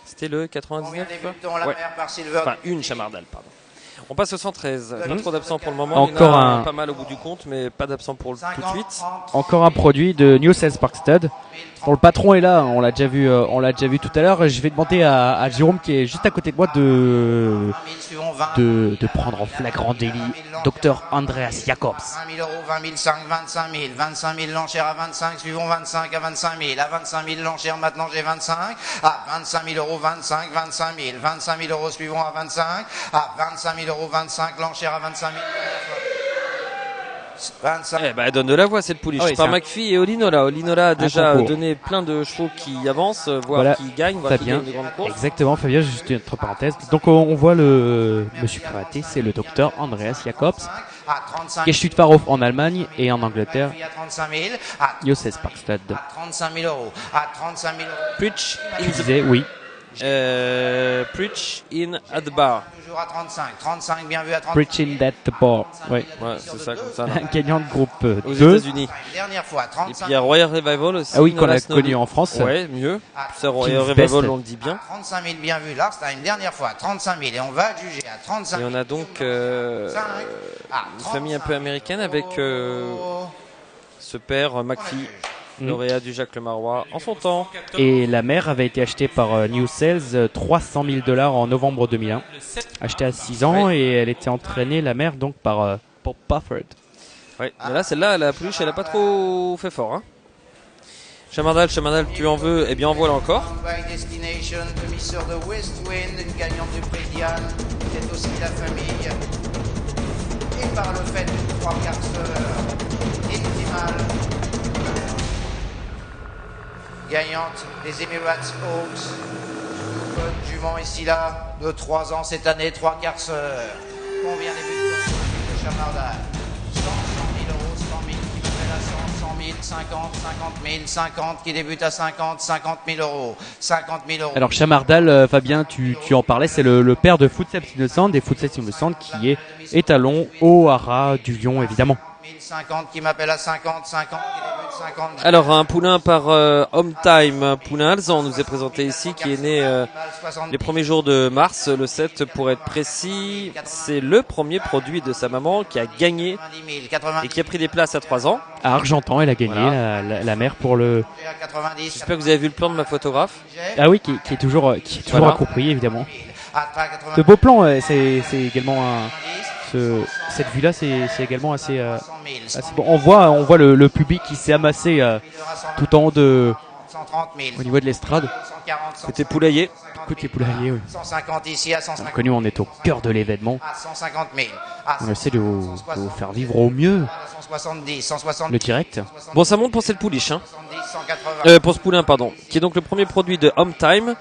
C'était le 99. Ouais. Enfin, une Chamardal, pardon. On passe au 113. Pas trop d'absents pour le moment. Encore un... Pas mal au bout du compte, mais pas d'absents pour tout de suite. Encore un produit de New Sales Park Stud. Bon, le patron est là, on l'a déjà vu tout à l'heure. Je vais demander à Jérôme qui est juste à côté de moi de prendre en flagrant délit Dr Andreas Jacobs. 20 000 euros, 20 000, 25 000, 25 000 l'enchère à 25, suivons 25 à 25 000, à 25 000 l'enchère maintenant j'ai 25, à 25 000 euros, 25, 25 000, 25 000 euros suivons à 25, à 25 000 euros, 25, l'enchère à 25 000. 25. Eh ben, elle donne de la voix cette pouliche. Ah oui, par McPhee et Olinola. Olinola a déjà concours. donné plein de chevaux qui avancent, voire Voilà. qui gagnent, voire qui Fabien, gagnent des grandes courses. exactement, Fabien, juste une autre parenthèse. Donc on voit le monsieur cravaté, c'est le docteur Andreas Jacobs, Geschütz-Farhof en Allemagne et en Angleterre, New Sales Park Stud. À 35 000 euros, à 35 000 euros. Preach Tu in the disais, oui, Preach in at the bar. Toujours à 35, 35 bien vu à 35 Preaching that the bar. Oui. Ouais, c'est ça, comme ça. Là. Gagnant de groupe Aux 2. États-Unis. Une dernière fois, Et 35 puis il y a Royal Revival aussi. Ah oui, qu'on a Nolas connu Nolly. en France. Ouais, mieux. Ça, Royal King's Revival, Best. on le dit bien. 35 000 bien vu, last time, dernière fois, 35 000 et on va juger à 35 Et 000. on a donc une famille un peu américaine avec ce père McPhee, lauréat du Jacques Lemarois en son temps. Et la mère avait été achetée par New Sales, 300 000 $ en novembre 2001. Achetée à 6 ans et elle était entraînée, la mère, donc par Bob Bufford. Ouais. Mais là, celle-là, la pouliche, elle a pas trop fait fort. Hein. Chamardal, tu en veux? Eh bien, envoie-la encore. By Destination, demi-sœur de West Wind, une gagnante du prix Diane, c'est aussi la famille. Et par le fait de 3 quarts sœurs, Intimal, gagnante des Emirates Oaks, bonne jument ici là, de 3 ans cette année, 3 quarts sœurs. Combien débute de Chamardal? 100 000 euros, 100 000 qui m'appelle à 100 000, 50, 50 000, 50 qui débute à 50, 50 000 euros, 50 000 euros. Alors Chamardal, Fabien, tu en parlais, c'est le père de Footsteps Innocent, des Footsteps Innocent qui est étalon au haras du Lion, évidemment. 1050 qui m'appelle à 50, 50 qui débute 50. Alors, un poulain par Home Time, un poulain alezan nous est présenté ici, qui est né les premiers jours de mars, le 7 pour être précis. C'est le premier produit de sa maman qui a gagné 90 000, 90 et qui a pris des places à 3 ans. À Argentan, elle a gagné, Voilà. la mère pour le... à 90. J'espère que vous avez vu le plan de ma photographe. Ah oui, qui est toujours Voilà. approprié, évidemment. À 80, De beaux plans, c'est également cette vue-là, c'est également assez, 100 000, assez bon. On voit le public qui s'est amassé tout en haut 130 000, au niveau de l'estrade. 140, Côté poulailler. Côté poulailler, oui. 150 ici à 150 Connu, on est au cœur de l'événement. à 150 000, à On essaie de vous faire vivre au mieux 170, 170, le direct. Bon, ça monte pour cette pouliche, hein. 170, 180, Pour ce poulain, pardon, qui est donc le premier produit de Home Time,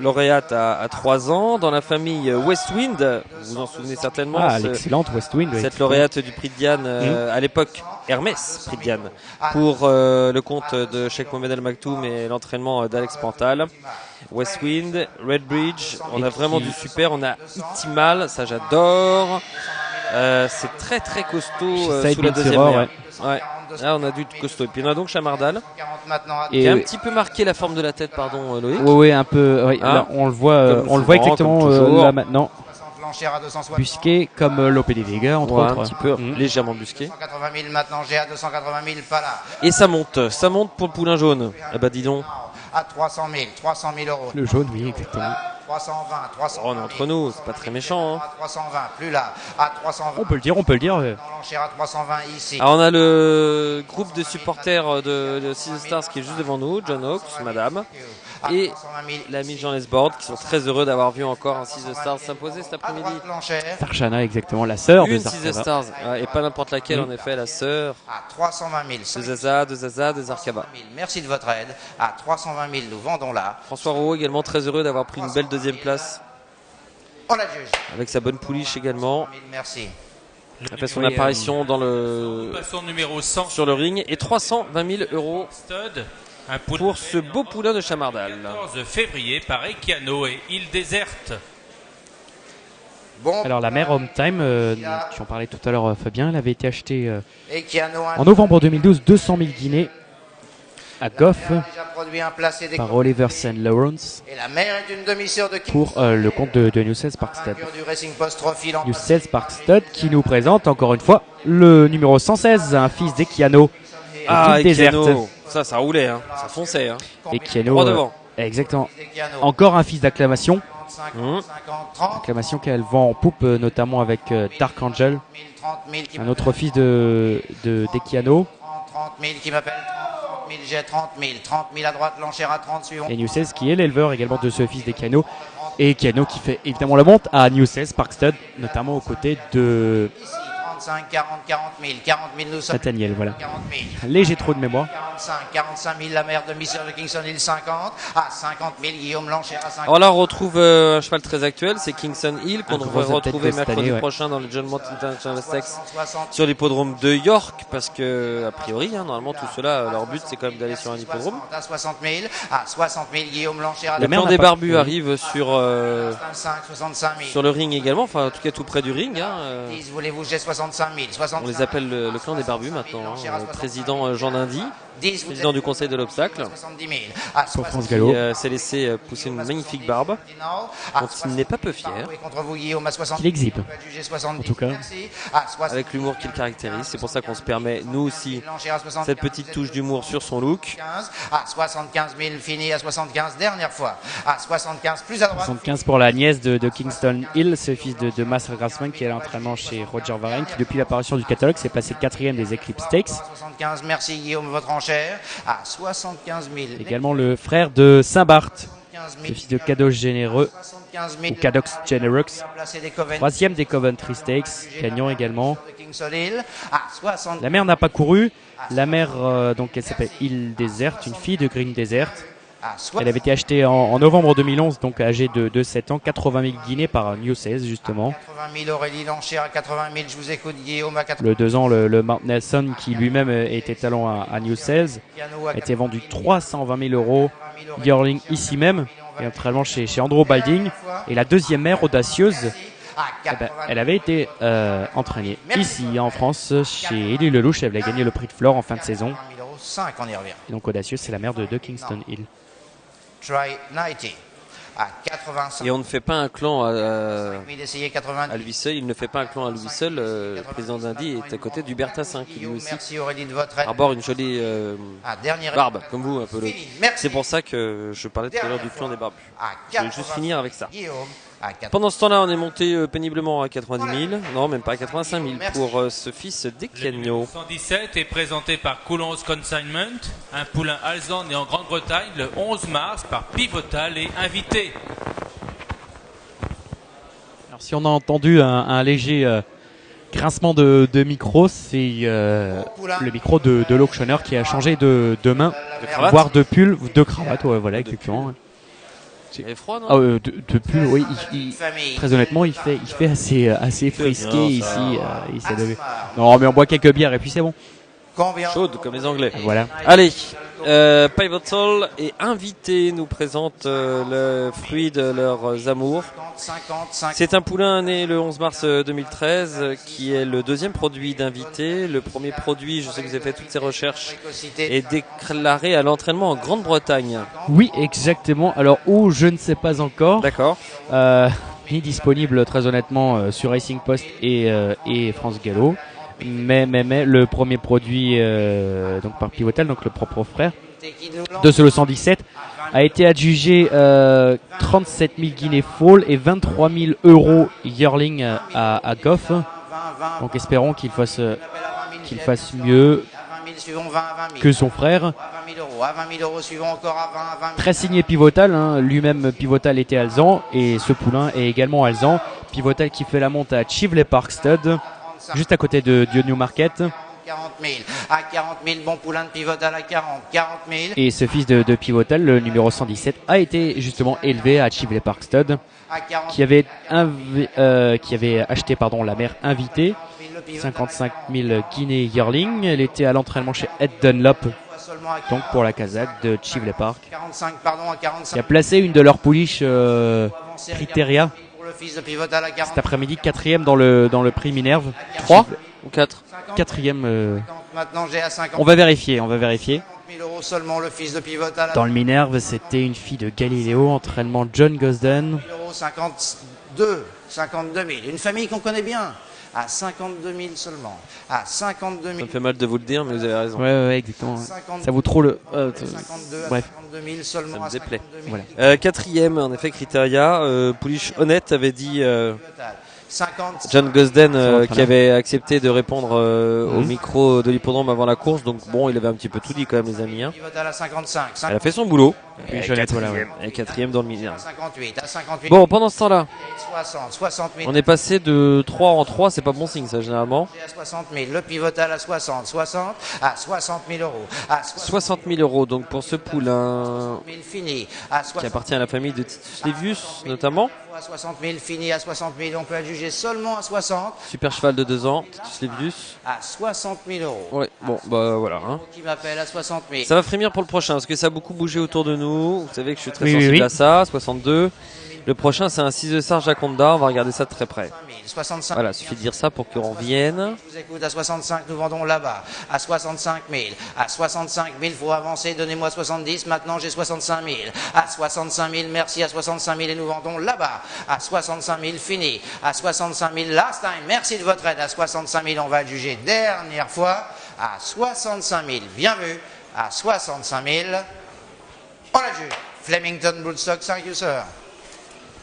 lauréate à 3 ans, dans la famille Westwind, vous vous en souvenez certainement, Ah, l'excellente Westwind. Oui. cette lauréate du prix de Diane, à l'époque Hermès, prix de Diane, pour le compte de Cheikh Mohamed Al Maktoum et l'entraînement d'Alex Pantal. Westwind, Redbridge, on a vraiment du super, on a Itimal, ça j'adore. C'est très très costaud Side sous la Beat deuxième Terror, mère. Ouais. Là on a du costaud. Et puis on a donc Chamardal 40 maintenant à Et qui a un petit peu marqué la forme de la tête, pardon Loïc. ouais, un peu. Ouais, Hein là, on le voit, Comme souvent, exactement comme toujours. là maintenant. 60 l'enchère à 260, Busqué comme Lope de Vega, entre Ouais, autres. un petit peu Mhm. légèrement busqué. 180 000 maintenant, j'ai à 280 000, pas là. Et ça monte pour le poulain jaune. Eh bah dis donc, À 300 000 euros. Le jaune, oui, exactement. 320, 320 oh, on est entre nous, c'est pas très méchant. Hein. À 320, plus là. À 320. On peut le dire. Dans l'enchère à 320 ici. Alors on a le groupe de supporters de Six Stars qui est juste devant nous, John Hawks, madame, À et 320 000. l'ami Jean Lesbord qui sont très heureux d'avoir vu encore un Six Stars s'imposer cet À après-midi. droite l'enchère. Sarchana, exactement, la sœur de Une Six Zarkava. Stars, ouais, et pas n'importe laquelle en effet, la sœur À 320 000. de Zaza, de Zarkava. Merci de votre aide. À 320 000, nous vendons là. François Rouault également très heureux d'avoir pris une belle deuxième place On la juge. avec sa bonne pouliche également. 1000, merci. Il a fait son apparition dans le Passons numéro 100 sur le ring et 320 000 euros Stud, un poulain pour ce beau poulain de Chamardal. 14 février par Ekiano et Île Déserte. Bon. Alors la mère Home Time, tu en parlais tout à l'heure Fabien, elle avait été achetée Et qui a en novembre 2012, 200 000 guinées. à Goff Déjà produit un placé des par Oliver St. Lawrence Et la mère est une demi-sœur de pour le compte de New Sales Park Stud. vainqueur du Racing Post Trophy l'an New passé. Sales Park Stud qui nous présente encore une fois le numéro 116, un fils d'Ekiano. Ah, Équipe déserte. Ekiano. Ça roulait, hein. Ça fonçait. Hein. Ekiano, Droit devant. exactement. Encore un fils d'acclamation. 50, 50, 30, Acclamation qu'elle vend en poupe, notamment avec Dark Angel, 30 000 qui un autre fils d'Ekiano. 30 000 qui m'appelle 30 000, j'ai 30 000, 30 000 à droite, l'enchère à 30 suivant. Et New Sales qui est l'éleveur également de ce fils d'Ekiano. Et Ekiano qui fait évidemment la monte à New Sales Park Stud, notamment aux côtés de Ici, 35, 40, 40 000, 40 000 nous sommes. Nathaniel. Voilà. 40 000. Léger trou de mémoire. 45 000 la mère de Mister de Kingston Hill 50. À 50 000 Guillaume l'enchère à 50 000. Alors là, on retrouve un cheval très actuel, c'est Kingston Hill, qu'on Un devrait gros retrouver update de cette mercredi année, ouais. prochain dans le John Mott International Stakes 60, sur l'hippodrome de York, parce que, a priori, hein, normalement, tout cela, leur but, c'est quand même d'aller sur un hippodrome. à 60 000. À 60 000 Guillaume l'enchère à Le mère plan n'a des pas- barbus oui. arrive sur 65 000. le ring également, enfin, en tout cas, tout près du ring. Hein, 10, voulez-vous, j'ai 65 000. 65 on les appelle le clan des barbus maintenant. Hein, le président Jean Dindy, 10, vous président du conseil de l'obstacle, 70 000. À Pour France 60 Gallo. qui s'est laissé pousser une magnifique barbe, dont il n'est pas peu fier, Oui, contre vous, Guillaume, à 60 Qu'il exhibe. Jugé 70. En tout cas. Merci. À 60 avec l'humour qu'il caractérise. C'est pour ça qu'on se permet, nous aussi, l'enchère à 75 cette petite touche d'humour sur son look. 15. À 75 000, fini à 75, dernière fois. À 75, plus à droite. 75 pour la nièce de Kingston Hill, ce fils de Master Grassman qui est à l'entraînement chez Roger Varenne, qui depuis l'apparition du catalogue s'est placé 4e des Eclipse Stakes. 75, merci Guillaume, votre enchère. À 75 000. Également le frère de Saint-Barth, 75 le 000. fils de Cadox Généreux 75 000. ou Cadox Genereux, Placé des Coventry. 3e des Coventry Stakes, gagnant également. De Kingston Hill. À 60. La mère n'a pas couru. La mère, donc elle s'appelle Hill Desert, une fille de Green Desert. À Elle avait été achetée en novembre 2011, donc âgée de 7 ans, 80 000 guinées par New Sales justement. 80 000, Aurélie l'enchère à 80 000. Je vous écoute, Guillaume, à 80 Le 2 ans, le Mount Nelson qui lui-même était talent à New Sales, 000. a été vendu 320 000 euros. Yearling ici même, et naturellement chez Andrew Balding. Et la deuxième mère audacieuse, À eh ben, 80 elle avait été entraînée ici en France chez Élie Lelouch. Elle avait gagné le prix de Flore en fin de saison. 000 €. 5, on y revient. Et donc audacieuse, c'est la mère de Kingston Hill. Try 90. À 85 Et on ne fait pas un clan 000, essayez 90 à lui seul, il ne fait pas un clan à lui seul. Le président d'Indy est à côté du Bertassin, qui lui Guillaume, aussi merci Aurélie de votre aide. arbore une jolie Dernière barbe, comme vous, un peu l'autre. Fini. Merci. C'est pour ça que je parlais tout à l'heure du clan des barbus. À Je vais juste finir avec ça. Guillaume, à 80 Pendant ce temps-là, on est monté péniblement à 90 000, non, même pas à 85 000 pour ce fils Le d'Ekiano. numéro 117 est présenté par Coulons Consignment, un poulain alezan né en Grande-Bretagne le 11 mars par Pivotal et invité. Alors si on a entendu un léger grincement de micro, c'est le micro de l'auctionneur qui a changé de main, cravate voire de pull, de cravate, ouais, voilà, exactement. Ouais. Il est froid, non Ah, de pull, oui. famille. Très honnêtement, il fait assez frisqué bien, ici. ça. Il s'est levé. Non, mais on boit quelques bières et puis c'est bon. Combien Chaude comme les Anglais. Voilà. Allez, Pivotal est invité, nous présente le fruit de leurs amours. 50, 50. C'est un poulain né le 11 mars 2013 qui est le deuxième produit d'invité. Le premier produit, je sais que vous avez fait toutes ces recherches, est déclaré à l'entraînement en Grande-Bretagne. Oui, exactement. Alors, où je ne sais pas encore. D'accord. Ni disponible très honnêtement sur Racing Post et France Gallo. Mais le premier produit donc par Pivotal, donc le propre frère de ce le 117, a été adjugé 37 000 guinées fall et 23 000 € yearling à Goff. Donc espérons qu'il fasse mieux que son frère. 20 000 € suivant encore à 20 000. Très signé Pivotal, hein. Lui-même Pivotal était alezan et ce poulain est également alezan. Pivotal qui fait la monte à Chivley Park Stud, juste à côté de Newmarket. 40 000. À 40 000, bon poulain de Pivotal à 40 000. Et ce fils de Pivotal, le numéro 117, a été justement élevé à Chivley Park Stud, À 40 qui avait acheté la mère invitée, 55 000 guinées yearling. Elle était à l'entraînement chez Ed Dunlop, seulement à donc pour la Kazakh de Chivley Park, 45, pardon, à 45. qui a placé une de leurs pouliches Criteria Pour le fils de Pivotal à 40. cet après-midi, 4e dans le prix Minerve. 3 Ou 4. 4e. 50. Maintenant, j'ai à 50. On va vérifier. 000 € seulement, le fils de Pivotal. Dans le Minerve, c'était une fille de Galiléo, entraînement John Gosden. 52 000. Une famille qu'on connaît bien. À 52 000 seulement. À 52 000. Ça me fait mal de vous le dire, mais vous avez raison. Ouais, exactement. 52, Ça vaut trop le. 52 à bref. 52 000 seulement. Ça me à déplaît. 52 000. Quatrième, en effet, Criteria. Poulich honnête avait dit Pivotal. 50. John Gosden entraîneur. qui avait accepté de répondre au micro de l'hippodrome avant la course. Donc bon, il avait un petit peu tout dit quand même, les amis. Hein. Pivotal à 55. Elle a fait son boulot. Puis Jeannette, voilà, ouais. Et quatrième dans le Minerve. 58. À 58. Bon, pendant ce temps-là, 60 000. on est passé de 3 en 3, c'est pas bon signe ça généralement. À 60 000. Le Pivotal à 60 à 60 000 €. À 60 000 € donc pour ce poulain 000 fini. À qui 60 appartient à la famille de Titus Livius notamment. à 60 000 fini. À 60 000. On peut adjuger seulement à 60. Super cheval de 2 ans, Titus Livius. À 60 000 €. Ouais, bon, bah voilà. Hein. Qui m'appelle à 60 000. Ça va frémir pour le prochain parce que ça a beaucoup bougé autour de nous. Vous savez que je suis très Oui, sensible oui. à ça. 62. Le prochain, c'est un 6 de Sarge Jaconda. On va regarder ça de très près. 65 Voilà, suffit de dire ça pour qu'on revienne. Je vous écoute à 65, nous vendons là-bas. À 65 000. À 65 000, faut avancer. Donnez-moi 70. Maintenant, j'ai 65 000. À 65 000, merci. À 65 000 et nous vendons là-bas. À 65 000, fini. À 65 000, last time. Merci de votre aide. À 65 000, on va le juger dernière fois. À 65 000, bien vu. À 65 000, on la juge. Flemington Broodstock, thank you, sir.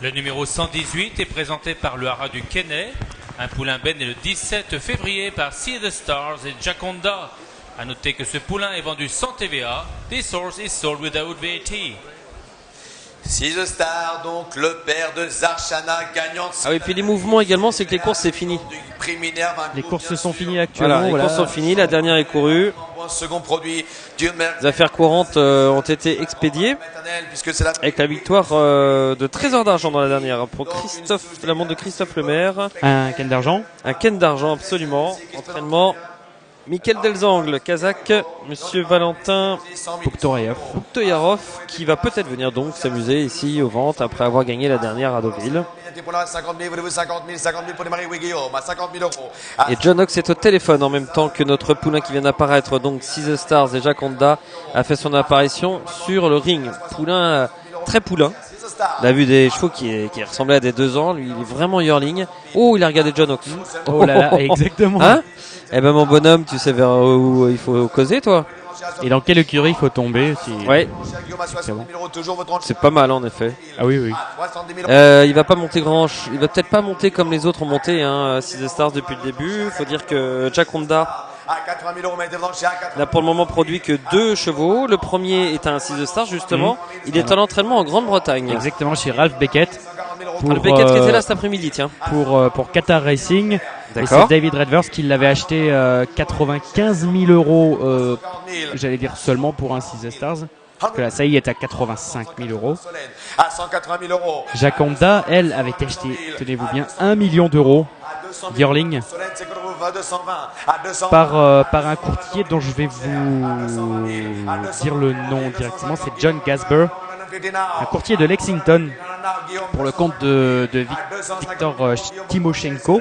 Le numéro 118 est présenté par le haras du Kenney. Un poulain ben né le 17 février par See the Stars et Jaconda. A noter que ce poulain est vendu sans TVA. This horse is sold without VAT. Six the Star, donc le père de Zarchana, gagnant de Ah oui, puis les mouvements également, c'est que les courses, c'est fini. du prix Minerve. Un Les coup, courses bien sont sûr. finies actuellement. Voilà, les voilà. courses sont finies. La dernière est courue. Un second produit, Durmer Les affaires courantes ont été expédiées. puisque c'est la Avec la victoire de Trésor d'argent dans la dernière hein, pour Christophe, la montre de Christophe Lemaire. Un canne d'argent. Un ken d'argent absolument. Entraînement. Michael Delzangle, Kazakh, Monsieur Valentin 100 000. Tourayev. Toyarov qui va peut-être venir donc s'amuser ici aux ventes après avoir gagné la dernière à Deauville. Pour la 50 000, voulez-vous 50 000 pour démarrer Guillaume à 50 000 €. À Et John Ox est au téléphone en même temps que notre poulain qui vient d'apparaître, donc Six Stars et Jaconda a fait son apparition sur le ring. Poulain, très poulain. Six the Star. On a vu des chevaux qui ressemblaient à des 2 ans. Lui, il est vraiment yearling. Oh, il a regardé John Ox. Oh là là, exactement. Hein? Eh ben mon bonhomme, tu sais vers où il faut causer toi? Et dans quelle écurie il faut tomber si... Ouais, Cher Guillaume à 60 000 €, toujours votre c'est pas mal en effet. Ah oui, oui. 70 000 €. Il va pas monter il va peut-être pas monter comme les autres ont monté, hein, Six Stars depuis le début. Faut dire que Jaconda À 80 000 €, mais devant chez A80. n'a pour le moment produit que 2 chevaux. Le premier est un Six Stars justement. Il est en entraînement en Grande-Bretagne. Exactement, chez Ralph Beckett. 140 000 €. Pour, Le Beckett qui était euh, là cet après-midi, tiens. pour Qatar Racing. Et D'accord. c'est David Redverse qui l'avait acheté 95 000 €, 40 000. j'allais dire seulement pour un 6 Stars. Parce que la saillie est à 85 000 €. Solène à 180 000 €. Jaconda, elle, avait acheté, tenez-vous bien, 1 million d'euros À 200 000 yearling Solène, c'est qu'on trouve à 220. À 200 par un courtier dont je vais vous dire le nom directement. C'est John Gasper, un courtier de Lexington pour le compte de Victor Timoshenko,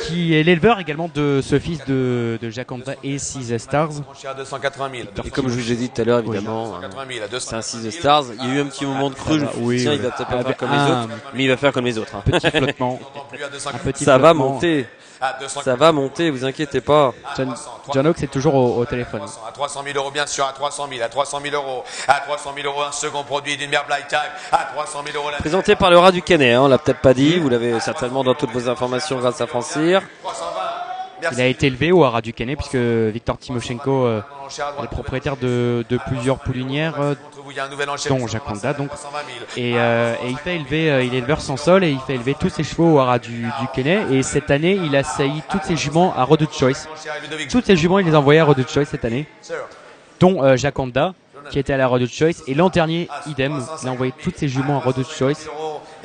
qui est l'éleveur également de ce fils de Jaconda et Six Stars. à 280 000. Et comme je vous ai dit tout à l'heure, évidemment, 280 000 à 200 c'est un Six Stars. Il y a eu un petit moment de creux. Je me suis dit, Oui, tiens, oui. il va peut-être pas Ah, faire comme les un autres, mais il va faire comme les autres. hein. Petit flottement. plus à 200 Un petit Ça va flottement. monter, à 200 ça va monter, vous inquiétez pas. John Oaks est toujours au téléphone. à 300 000 € bien sûr, à 300 000, à 300 000 €, à 300 000 € un second produit d'une mère Blight Time, à 300 000 € la Présenté par le rat du Kenney, hein, on l'a peut-être pas dit, vous l'avez certainement dans toutes vos informations grâce à Francir. 320. Il a été élevé au haras du Kenney puisque Victor Timoshenko est le propriétaire de plusieurs poulinières, Il y a un nouvel enchère, dont Jaconda donc. 320 000. Et il fait élever, il est éleveur sans sol et il fait élever tous ses chevaux au haras du Kenney. Et cette année, il a sailli tous ses juments à Redwood Choice. Enchère Ludovic. Tous ses juments, il les a envoyés à Redwood Choice cette année, Sir. dont Jaconda, qui était à la Redwood Choice. Et l'an dernier, idem, il a envoyé tous ses juments à Redwood Choice.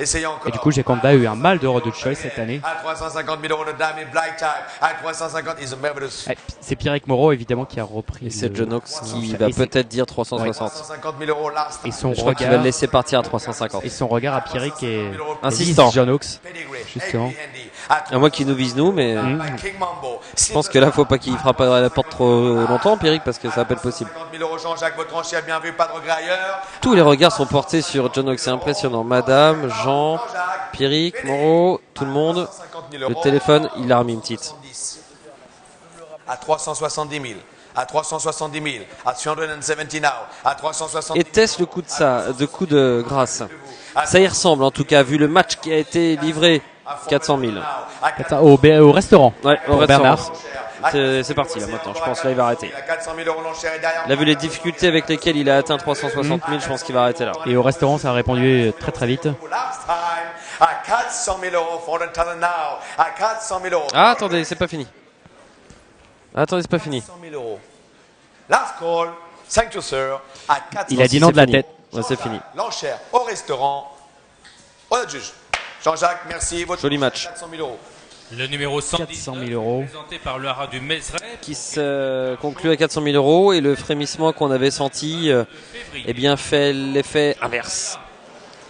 Essayez encore. Et du coup, Jaconda a eu un mal de Redwood Choice cette année. À 350 000 € le dame et Blight Time. À 350, is a marvelous. Ouais, c'est Pierrick Moreau évidemment qui a repris. Et c'est le- John Ox qui Et va c'est- peut-être dire 360. 350 000 € last. Et son Je crois qu'il va regard, le laisser partir à 350. et son regard à Pierrick est Insistant. John Oaks. Pedigree. justement. À moins qu'il nous vise nous, mais je pense que là, faut pas qu'il frappe à la porte trop longtemps, Pierrick, parce que ça va pas être possible. Tous les regards sont portés sur John Ox, c'est impressionnant. Madame, Jean, Pierrick, Moreau, tout le monde. Le téléphone, il a remis une petite. À 370 000. À 370 000. À 370 now. À 370 000. Était-ce le coup de grâce? Ça y ressemble en tout cas, vu le match qui a été livré. 400 000. Au restaurant. Ouais, au pour restaurant. Bernard. C'est parti là maintenant, je pense là il va arrêter. Il a vu les difficultés avec lesquelles il a atteint 360 000, je pense qu'il va arrêter là. Et au restaurant, ça a répondu très très vite. À 400 000 euros for the talent now. À 400 000 euros. Ah, attendez, c'est pas fini. Attendez, c'est pas fini. 400 000 euros. Last call. Thank you, sir. À 400 Il a dit non de la fini. tête. Ouais, c'est fini. L'enchère au restaurant. Honnête juge. Jean-Jacques, merci. Votre Joli match. 400 000 euros. Le numéro 119, 400 000 euros. présenté par le haras du Mézeray. Qui se conclut à 400 000 euros et le frémissement qu'on avait senti eh bien fait l'effet inverse.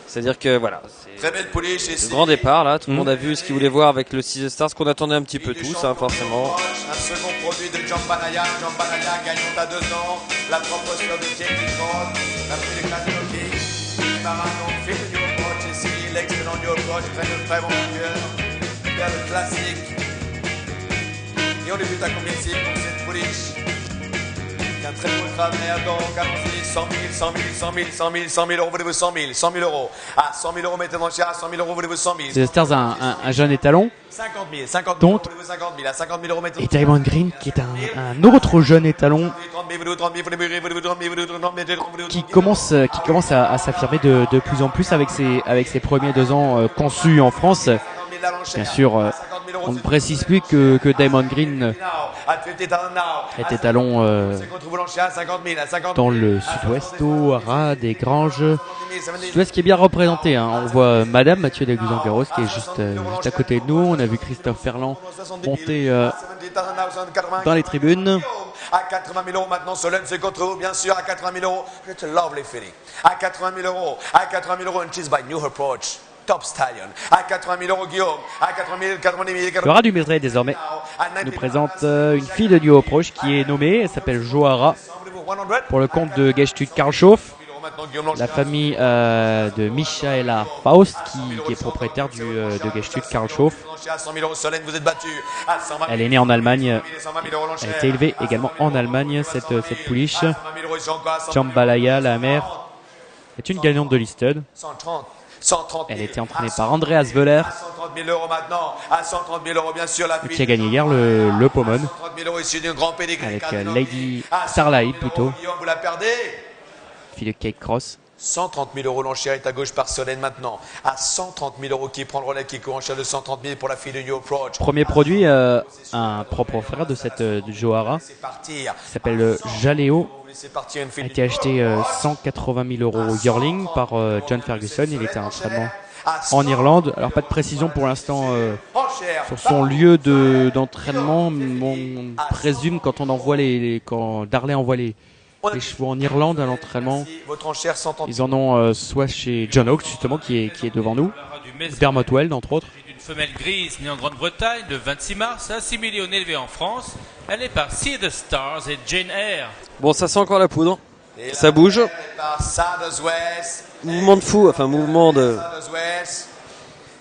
C'est-à-dire que voilà, Très belle pouliche c'est ici. le grand départ là, tout le monde a vu ce qu'il voulait voir avec le 6 Stars, qu'on attendait un petit peu tous, hein, forcément. Un second produit de Jambalaya. Jambalaya gagnant à 2 ans. La propre sœur de Jamie Ford. La plus d'éclater au king. Marathon fait le New Approach ici. L'excellent New Approach traîne le très bon cœur. Vers le classique. Et on débute à combien de cibles pour cette pouliche? Un très beau travers, donc allons-y, 100 000, 100 000, 100 000, 100 000, 100 000 euros, voulez-vous 100 000, 100 000 euros. À 100 000 euros, mettez dans le chat, à 100 000 euros, voulez-vous 100 000. C'est Stars, un jeune étalon. 50 000, 50 000 Donc, euros, voulez-vous 50 000, à 50 000 euros, mettez dans Et le chat. Diamond Green, qui est un autre jeune étalon 30 000, voulez-vous 30 000, voulez-vous 30 000, voulez-vous 30 000, qui commence à s'affirmer de plus en plus avec ses premiers 2 ans conçus en France. Bien sûr, on ne précise plus que Diamond Green est étalon dans le sud-ouest, au haras des Granges. Sud-ouest qui est bien représenté, hein. On voit Madame Mathieu Daguzan-Garros qui est juste à côté de nous. On a vu Christophe Ferland monter dans les tribunes. À 80 000 euros maintenant, Solène c'est contre vous, bien sûr, à 80 000 euros. It's a lovely feeling. À 80 000 euros, à 80 000 euros, and she's by New Approach. Top Stallion. À 80 000 euros, Guillaume. À 80 000, 90 000, 80 000. Le rat du Mézeray désormais nous présente une fille de New Approach qui est nommée, elle s'appelle Johara, pour le compte de Gestut Karlshof, la famille de Michaela Faust qui est propriétaire de Gestut Karlshof. Elle est née en Allemagne, elle a été élevée également en Allemagne, cette pouliche. Jambalaya, la mère, est une gagnante de Listed. 130 000. Elle a été entraînée par Andreas Wöhler, 130 000 euros maintenant. À 130 000 euros, bien sûr, la fille. qui a gagné hier le Pomone 130 000 euros issu d'un grand pédigré. avec Lady Starlight plutôt, Guillaume, vous la perdez. fille de Kate Cross. 130 000 euros, l'enchère est à gauche par Solène maintenant. À 130 000 euros, qui prend le relais, qui court en de 130 000 pour la fille de New Approach. Premier produit, un propre frère de cette de Johara, C'est parti. qui s'appelle Jaleo, C'est parti, une a fille. été acheté 180 000 euros yearling par John Ferguson. Il était en entraînement en Irlande. Alors pas de précision pour l'instant Enchère. sur son lieu d'entraînement. On présume quand on envoie quand Darley envoie les chevaux en Irlande à l'entraînement, Votre enchère 130 ils en ont soit chez John Oaks justement qui est devant nous, Le haras du Mézeray. Dermot Weld entre autres. Une femelle grise née en Grande-Bretagne le 26 mars, assimilée au nez élevé en France. Elle est par See the Stars et Jane Eyre. Bon, ça sent encore la poudre. Ça bouge. par Sanders West. Mouvement de fou, enfin mouvement de Sanders West.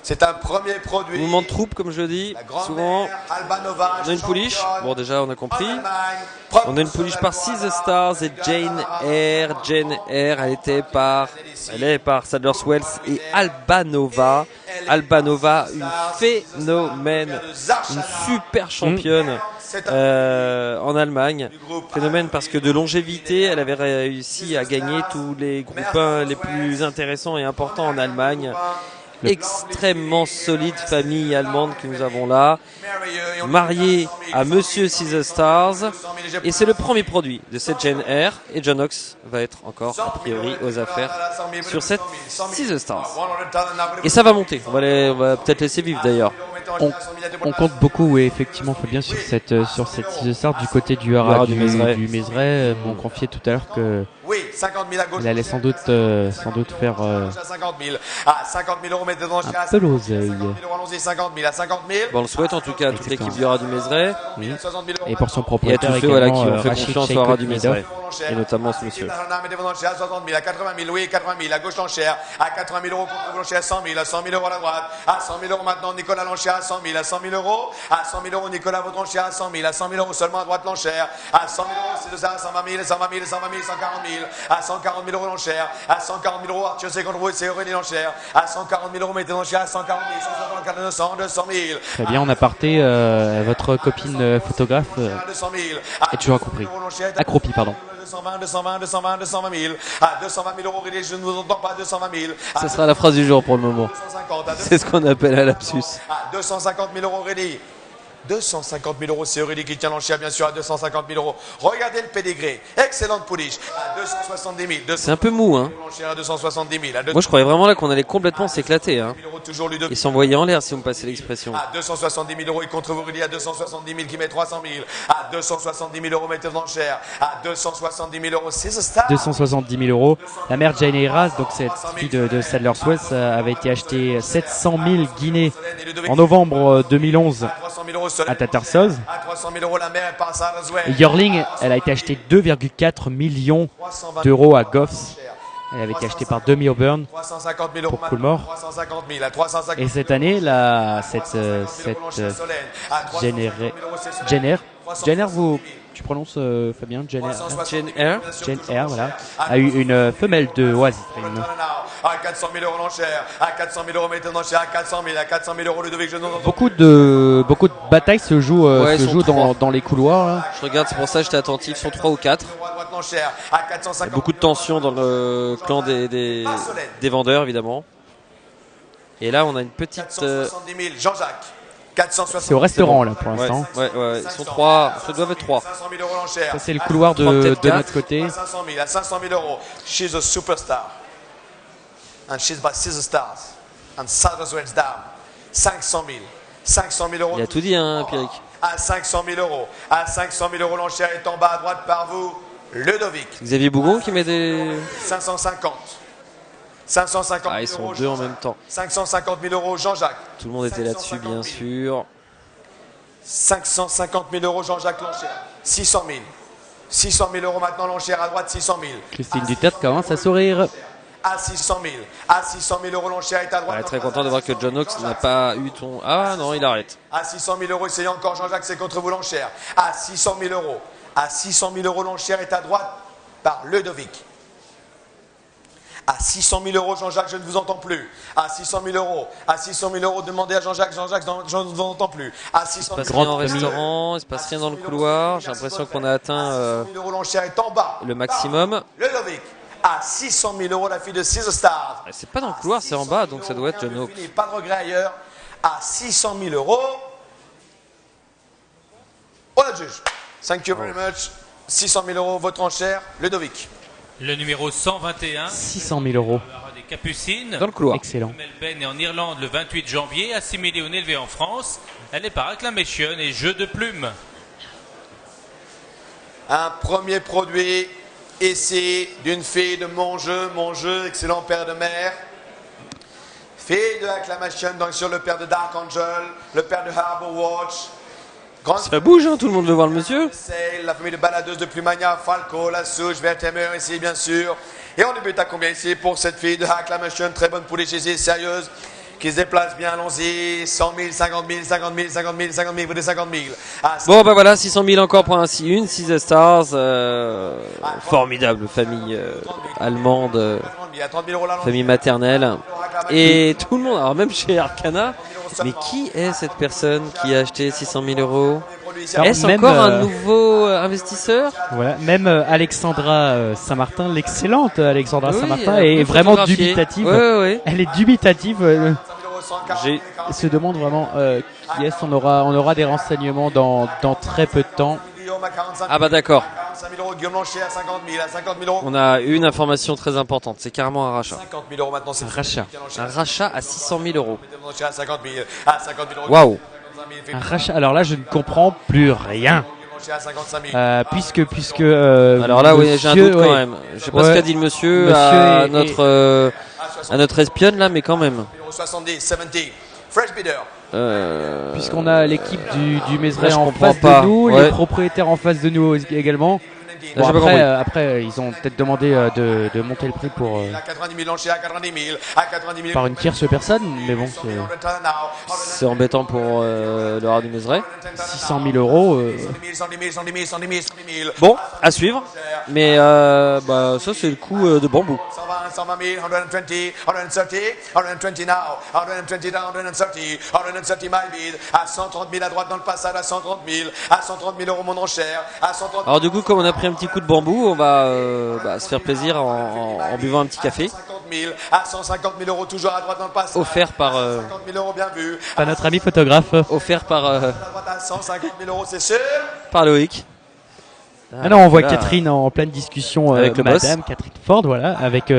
C'est un premier produit. mouvement de troupe comme je dis. La grand-mère Souvent, Albanova, on a une pouliche. championne Bon, déjà on a compris. en Allemagne. On a une pouliche par 6 Stars et Jane Eyre. Jane Eyre, elle est par Sadler's Wells et Albanova. Albanova, une phénomène, une super championne en Allemagne. Phénomène parce que de longévité, elle avait réussi à gagner tous les groupes 1 les plus intéressants et importants en Allemagne. Extrêmement solide famille allemande que nous avons là, mariée à Monsieur 6 Stars, et c'est le premier produit de cette Jane Eyre, et John Ox va être encore a priori aux affaires sur cette 6 Stars. Et ça va monter, on va peut-être laisser vivre d'ailleurs. On compte beaucoup, et effectivement Fabien, sur cette 6 Stars du côté du haras du Mézeray. du Mézeray. On confiait tout à l'heure que 50 000 à gauche. Il allait sans doute faire À 50 000. À 50 000 euros, mettez dans le un peu l'oseille. allons-y, 50 000 à 50 000. Bon, on le souhaite en tout cas à toute l'équipe du Haras du Mézeray. Oui. 60 000 euros. Et pour son Et à tous propriétaire ceux voilà, également, qui ont fait Rachid confiance au Haras du Sheikhoudmedov. Mézeray. Et notamment ce monsieur. Mettez dans le à 60 000, à 80 000, oui, 80 000, à gauche l'enchère, à 80 000 euros contre l'enchère, à 100 000, à 100 000 euros à la droite, à 100 000 euros maintenant, Nicolas l'enchère à 100 000, à 100 000 euros, à 100 000 euros, Nicolas votre enchère à 100 000, à 100 000 euros seulement à droite l'enchère, à 100 000 euros, c'est de ça, à 120 000, 120 000, 120 000, 140 000, à 140 000 euros l'enchère, à 140 000 euros, Arthur c'est contre vous, c'est Aurélie l'enchère, à 140 000 euros, mettez l'enchère à 140 000, 164 900, 200 000. Très bien, en aparté, votre copine photographe est toujours accroupie, pardon. 220 000. À 220 000 euros, je ne vous entends pas, 220 000. Ce sera la phrase du jour pour le moment. 250, C'est ce qu'on appelle un lapsus. à 250 000 euros, Aurélie. 250 000 euros, c'est Aurélie qui tient l'enchère, bien sûr, à 250 000 euros. Regardez le pédigré. Excellente pouliche. À 270 000. C'est un peu mou, hein. L'enchère à 270 000. Moi, je croyais vraiment là qu'on allait complètement s'éclater, hein. 000 euros, toujours Ludovic. Et s'envoyer en l'air, si vous me passez l'expression. À 270 000 euros, et contre Aurélie à 270 000 qui met 300 000. À 270 000 euros, mettez l'enchère. À 270 000 euros, c'est ce star. 270 000 euros. La mère Jane Eyras, donc cette fille de Sadler's West, avait été achetée 700 000 guinées en novembre 2011 À 300 000 euros, à Tatarsoz. À 300 000 euros, la mère passe à Roswell. Yearling, elle a été achetée 2,4 millions d'euros à Goffs. Elle avait été achetée par Demi Auburn. 350 000 euros Pour Coolmore. 350 000 à 350 Et cette année, Jenner, tu prononces Fabien, Jenner, Jane Eyre, voilà, a eu une femelle de Oasis. à 400 000 euros l'enchère, à 400 000 euros mettez l'enchère, à 400 000 euros Ludovic, je n'entends pas. Beaucoup de batailles se jouent, Ouais, ils sont dans les couloirs. Là. Je regarde, c'est pour ça que j'étais attentif. Ils sont 3 ou 4. Il y a beaucoup de tensions dans le clan des vendeurs, évidemment. Et là, on a une petite. 470 000, Jean-Jacques. 460 C'est au restaurant là pour Ouais, l'instant. ouais, ils sont 3. Ce doivent être 3. 500 000 euros l'enchère. Ça c'est le couloir de notre côté. À 500 000, à 500 000 euros. She's a superstar. And she's by Scissor Stars. And Sadler's West down. 500 000. 500 000 euros. Il a tout dit, hein, Pierrick. À 500 000 euros. À 500 000 euros, l'enchère est en bas à droite par vous. Ludovic. Xavier Bougon qui met des. 550. 550 Ah, ils 000 sont euros. deux en Jean-Jacques. même temps. 550 000 euros, Jean-Jacques. Tout le monde était là-dessus, bien 550 000. sûr. 550 000 euros, Jean-Jacques l'enchère. 600 000. 600 000 euros maintenant, l'enchère à droite, 600 000. Christine Duterte commence à sourire. À 600 000. À 600 000 euros, l'enchère est à droite. On est très content de voir que John Knox n'a pas eu ton. Ah non, il arrête. À 600 000 euros, essayez encore, Jean-Jacques, c'est contre vous l'enchère. À 600 000 euros. À 600 000 euros, l'enchère est à droite par Ludovic. À 600 000 euros, Jean-Jacques, je ne vous entends plus. À 600 000 euros. À 600 000 euros, demandez à Jean-Jacques, Jean-Jacques, je ne vous entends plus. À 600 Il se 000 passe rien en restaurant, il se passe rien dans le couloir. J'ai l'impression qu'on a atteint 600 000 euros, l'enchère est en bas. le maximum. Ludovic. À 600 000 euros, la fille de Scissor Stars. C'est pas dans le couloir, c'est en bas, donc ça doit être John Knox. Pas de regret ailleurs. À 600 000 euros. On la juge. Thank you very much. 600 000 euros, votre enchère, Ludovic. Le numéro 121. 600 000 euros. Des Capucines. Dans le couloir. Excellent. Melbourne est en Irlande le 28 janvier, assimilée ou élevée en France. Elle est par acclamation et jeu de plumes. Un premier produit, essai d'une fille de mon jeu, excellent père de mère. Fille de acclamation, donc sur le père de Dark Angel, le père de Harbour Watch. Grande Ça bouge, hein, tout le monde veut voir le monsieur. Sale, la famille de baladeuses de Plumagna, Falco, la souche, Vertemer ici bien sûr. Et on débute à combien ici pour cette fille de acclamation, très bonne pouliche ici, sérieuse, qui se déplace bien, allons-y, 100 000, 50 000, 50 000, 50 000, 50 000, vous des 50 000. Ah, Bon, bah voilà, 600 000 encore pour une Caesar Stars. Formidable famille allemande, 30 000, à 30 000 euros là, famille maternelle. Et tout le monde, alors même chez Arcana, mais qui est cette personne qui a acheté 600 000 euros? Est-ce même, encore un nouveau investisseur? Voilà, même Alexandra Saint-Martin, l'excellente Alexandra Oui, Saint-Martin, elle est peut vraiment photographier. dubitative. Ouais. Elle est dubitative. J'ai- Elle se demande vraiment qui est-ce. On aura des renseignements dans très peu de temps. Ah bah d'accord. 45 000 euros, Guillaume Lancher à 50 000, à 50 000 euros. On a une information très importante, c'est carrément un rachat. 50 000 euros maintenant, c'est Un rachat. Un rachat à 600 000 euros. À 50 000, à 50 000 euros. Waouh. Un rachat. Alors là, je ne comprends plus rien. L'enchère à 55 000. puisque Alors là, oui, j'ai un doute quand même. Je sais pas ce qu'a dit le monsieur à notre espionne là, mais quand même. 70, 70. Fresh bidder. Puisqu'on a l'équipe du Mézeray je en comprends face pas. de nous, Ouais. les propriétaires en face de nous également. Là, Bon, j'ai pas compris. après, ils ont peut-être demandé de monter le prix pour À 90 000, l'enchère à 90 000. À 90 000. par une tierce personne, mais bon, C'est embêtant pour le rat du Mézeray. 600 000 euros. 110 000. Bon, à suivre. Mais ça, c'est le coup de bambou. 120, 120 000, 120, 130, 120 now, 120 down, 130 my bid, à 130 000 à droite dans le passage, à 130 000, à 130 000 euros mon enchère, à 130 000. Alors du coup, comme on a pris un petit coup de bambou, on va se faire plaisir en buvant un petit café. 50 000, à 150 000 euros toujours à droite dans le passage. Offert par 50 000 euros bien vu. Pas notre ami photographe. offert par À droite à 150 000 euros, c'est sûr. par Loïc. Ah non, on voit Là, Catherine en pleine discussion Avec le boss. Madame Catherine Ford, voilà, avec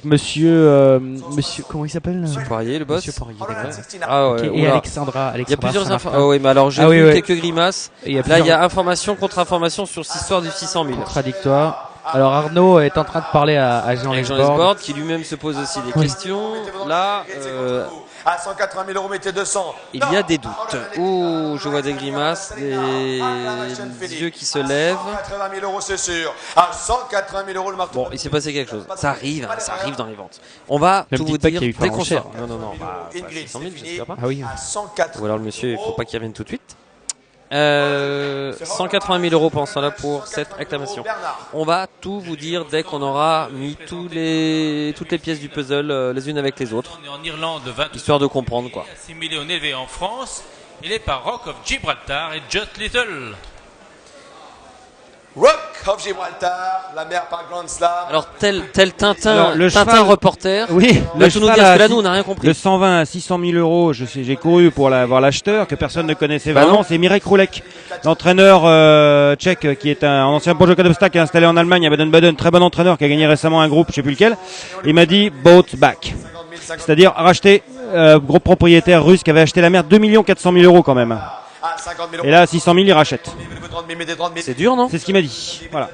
monsieur comment il s'appelle Poirier, le boss. Monsieur Poirier, d'accord. Ah ouais. Et oula. Alexandra. Il y a plusieurs Sarafin. informations. Ah oui, mais alors j'ai Ah oui, vu ouais. quelques grimaces. Et il y a Là, il y plusieurs a information contre information sur cette histoire du 600 000. contradictoires. Alors Arnaud est en train de parler à Jean Avec Jean Lesbord. Lesbord qui lui-même se pose aussi des questions. Là, à 180 000 euros, mettez 200. il y a des doutes. Oh, je vois des grimaces, des yeux qui se lèvent. 180 000 euros, c'est sûr. À 180 000 euros, le marteau. Bon, il s'est passé quelque chose. Ça arrive dans les ventes. On va Ne me tout dites vous pas dire qu'il y a eu dès qu'on surenchère. sort. Non, pas Ingrid, 600 000, c'est fini. j'espère pas. Ah oui. À 180 Ou alors le monsieur, il faut pas qu'il revienne tout de suite. 180 000 euros pensant là pour cette acclamation. On va tout vous dire dès qu'on aura mis toutes les pièces du puzzle les unes avec les autres, On est en Irlande, 20 histoire de comprendre quoi. assimilé ou élevé en France. Il est par Rock of Gibraltar et Just Little. Rock of Gibraltar, la mère par Grand Slam. Alors tel Tintin, Alors, le Tintin cheval- reporter. Oui, Va tout nous dire, parce que là nous on n'a rien compris. Le 120 à 600 000 euros, j'ai couru pour voir l'acheteur que personne ne connaissait Bah vraiment, non. c'est Mirek Roulek, l'entraîneur tchèque qui est un ancien pro judoka d'obstacle installé en Allemagne à Baden-Baden, très bon entraîneur qui a gagné récemment un groupe, je sais plus lequel. Il m'a dit bought back, c'est-à-dire racheter, gros propriétaire russe qui avait acheté la mère 2 400 000 euros quand même. À 50 000 euros. Et là 600 000 il rachète. 30 000, mettez 30 000. C'est dur non? C'est ce qu'il m'a dit. Voilà.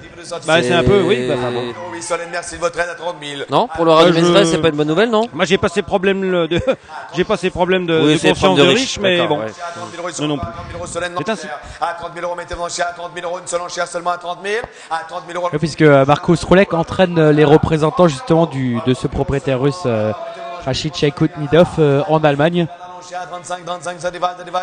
Bah c'est un peu, oui. Bah, enfin, bon. Oui, Solène, merci de votre aide à 30 000. Non, pour le rat du je- Mézeray, c'est pas une bonne nouvelle non? Moi j'ai pas ces problèmes de, j'ai pas ces problèmes de, Oui, de c'est confiance de problème de riche, riche, mais d'accord, bon. ouais. À 30 000 euros, Non, non à 30 000 euros, Solène, C'est ainsi. à 30 000 euros, mettez vos enchères, à 30 000 euros, une seule enchère seulement à 30 000. À 30 000 euros. Puisque Marcos Roulek entraîne les représentants justement de ce propriétaire russe Rachid Shaikhoutnidov en Allemagne. Enchère à 35, ça divide now.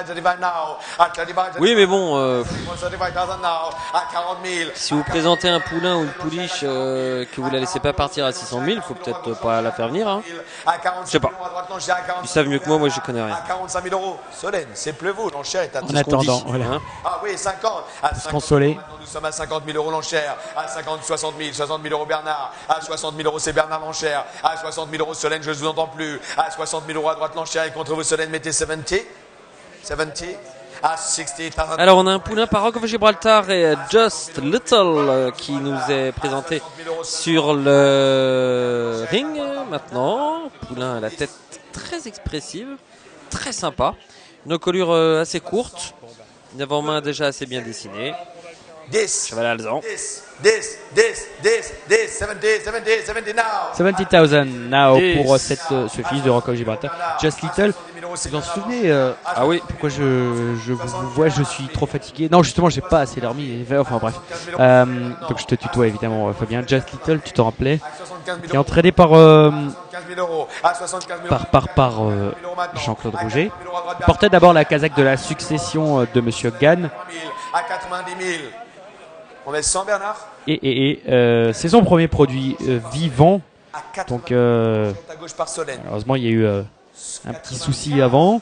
Ça divide, Oui mais bon, ça divide now. À 40 000. si vous présentez un poulain ou une pouliche que vous la laissez pas partir à 600 000, faut peut-être pas la faire venir. Hein. À 45 Je sais pas. 000 euros, à droite, l'enchère à 45 Ils savent mieux que moi je connais rien. À 45 000 euros. Solène, c'est plus vous, l'enchère est à En C'est ce qu'on attendant, dit, voilà. hein. Ah oui, 50. À 50 consoler. maintenant, nous sommes à 50 000 euros l'enchère. À 60 000 euros Bernard. À 60 000 euros, c'est Bernard l'enchère. À 60 000 euros, Solène, je ne vous entends plus. À 60 000 euros à droite l'enchère et contre vous, Solène, mettez 70. 70. À 60 000. Alors on a un poulain par Rock of Gibraltar et Just Little qui nous est présenté sur le ring maintenant. Poulain à la tête très expressive, très sympa. Une encolure assez courte, une avant-main déjà assez bien dessinée. 10. Cheval alezan. 10. 70 now. 70,000 now Yes. pour ce fils de Rock of Gibraltar. Just Little, vous en souvenez Ah oui. pourquoi je vous vois, je suis trop fatigué. Non, justement, j'ai pas assez dormi. Enfin bref. Donc je te tutoie évidemment, Fabien. Just Little, tu t'en rappelais, À 75 000 qui est euros. entraîné par 15 000 euros. À 75 000 euros. par Jean-Claude Rouget. Il portait d'abord la casaque de la succession de Monsieur Gann. À 90 000. On met 100 Bernard. Et c'est son premier produit vivant. À 80 Donc à gauche par Solène. malheureusement, il y a eu un petit souci avant.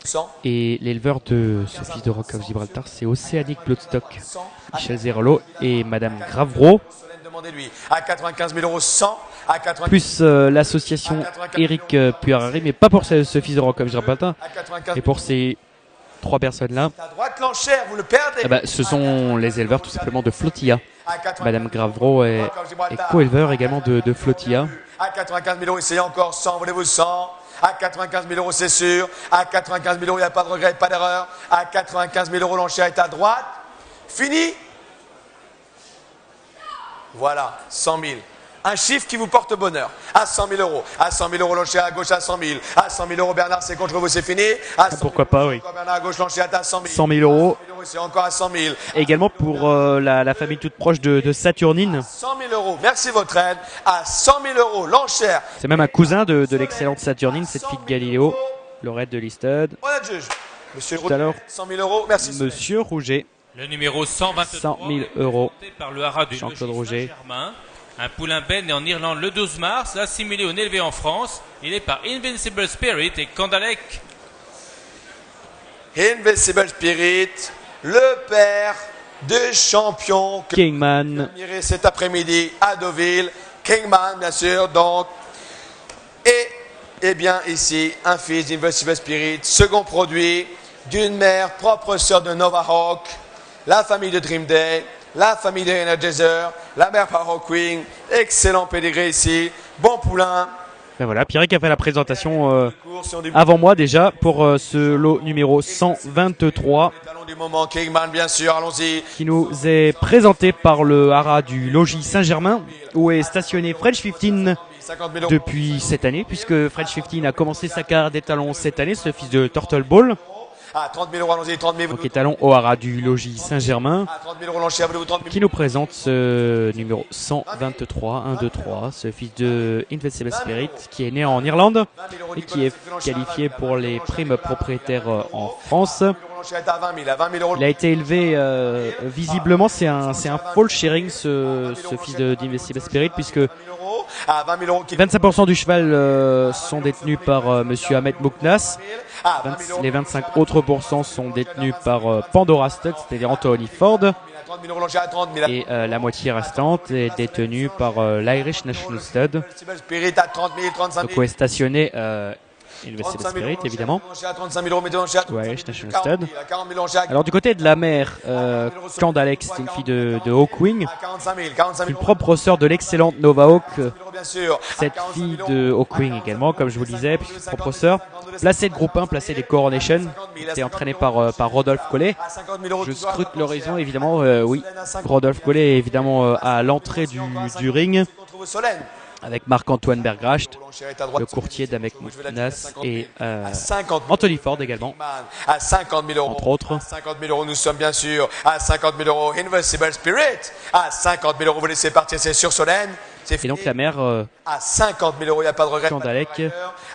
100. Et l'éleveur de ce fils de Rock of Gibraltar, c'est Oceanic Bloodstock. 100. Michel Zerlo et Madame Gravreau, Solène, demandez-lui. À 95 000 euros, 100. À 80. plus l'association Eric Puarari, mais pas pour ce fils de Rock of Gibraltar, À 95 et pour ces trois personnes-là, à droite l'enchère, vous le perdez. ce sont les éleveurs tout simplement de Flotilla. À 80. Madame Gravreau est co-éleveur également de Flotilla. À 95 000 euros, essayez encore 100, voulez-vous 100? À 95 000 euros, c'est sûr. À 95 000 euros, il n'y a pas de regret, pas d'erreur. À 95 000 euros, l'enchère est à droite. Fini. Voilà, 100 000. Un chiffre qui vous porte bonheur. À 100 000 euros. À 100 000 euros, l'enchère à gauche à 100 000. À 100 000 euros, Bernard, c'est contre vous, c'est fini. À 100 000 pourquoi pas, oui. Bernard à gauche, l'enchère est à 100 000. 100 000 euros. C'est encore à 100 000. Et également pour la famille toute proche de Saturnine. 100 000 euros. Merci votre aide. À 100 000 euros, l'enchère. C'est même un cousin de l'excellente Saturnine, cette fille de Galiléo, Laurette de Listed. Voilà, juge. Monsieur Tout à l'heure, 100 000 euros. Merci. Monsieur Rouget, Le numéro 123 100 000 euros. présenté par le haras du Jean-Claude Logis Rouget. Saint-Germain. Un poulain ben né en Irlande le 12 mars, assimilé au élevé en France. Il est par Invincible Spirit et Kandalek. Invincible Spirit, le père de champion que Kingman, vous admirez cet après-midi à Deauville. Kingman, bien sûr, donc. Et bien ici, un fils d'Invincible Spirit, second produit d'une mère, propre sœur de Nova Hawk, la famille de Dream Day, la famille de Energizer, la mère Power Queen, excellent pédigré ici, bon poulain. ben voilà, Pierre qui a fait la présentation Course, on dit- avant moi déjà pour ce lot numéro 123 Les talons du moment, Kingman, bien sûr, allons-y. qui nous est présenté par le haras du Logis Saint-Germain où est stationné French 15 50 000 euros. depuis cette année puisque French 15 a commencé sa carrière d'étalon cette année, ce fils de Turtle Ball, À 30 000 euros, allons-y, 30 000 donc étalon au haras du Logis Saint-Germain, À 30 000 euros, l'enchère, voulez-vous 30 000 qui nous présente ce numéro 123, 1-2-3, ce fils de Invincible Spirit qui est né en Irlande et qui est qualifié pour les primes propriétaires en France. L'enchère est à 20 000, à 20 000 euros. Il a été élevé, visiblement c'est un fall sharing ce fils d'Invincible Spirit puisque 20 000 euros, à 20 000 euros, qui 25% du cheval sont détenus par monsieur Ahmed Mouknas. à 20 000 euros. Les 25 autres pourcents sont détenus par Pandora Stud, c'est-à-dire Anthony Ford. À 30 000 euros, l'enchère à 30 000. Et la moitié restante est détenue par l'Irish National Stud. Invincible Spirit à 30 000, 35 Donc 000. où est stationné Invincible 35 000 Spirit euros, évidemment. l'enchère à 35 000 euros, mettez l'enchère à 35 000. Ouais, National 40 000, Stud. à 40 000, l'enchère à Alors du côté de la mère, Kandalek, c'est une fille de Hawkwing, 45 000, 45 000 une euros. propre sœur de l'excellente Nova Hawk, Bien sûr. cette fille de Hawkwing également, comme je vous le disais, puis propre sœur, placée de groupe 1, placée des Coronation, était entraînée par Rodolphe Collet. À 50 000 euros. Je scrute l'horizon évidemment, oui, Rodolphe Collet est évidemment à l'entrée du ring, On trouve Solène. avec Marc-Antoine Bergracht, L'enchère est à droite. le courtier d'Amek Mouknas, et À 50 000. Anthony Ford également, À 50 000 euros. entre autres. À 50 000 euros, nous sommes bien sûr. À 50 000 euros, Invincible Spirit. À 50 000 euros, vous laissez partir, c'est sur Solène. C'est Et fini. donc la mère À 50 000 euros, il n'y a pas de regret. Kandalek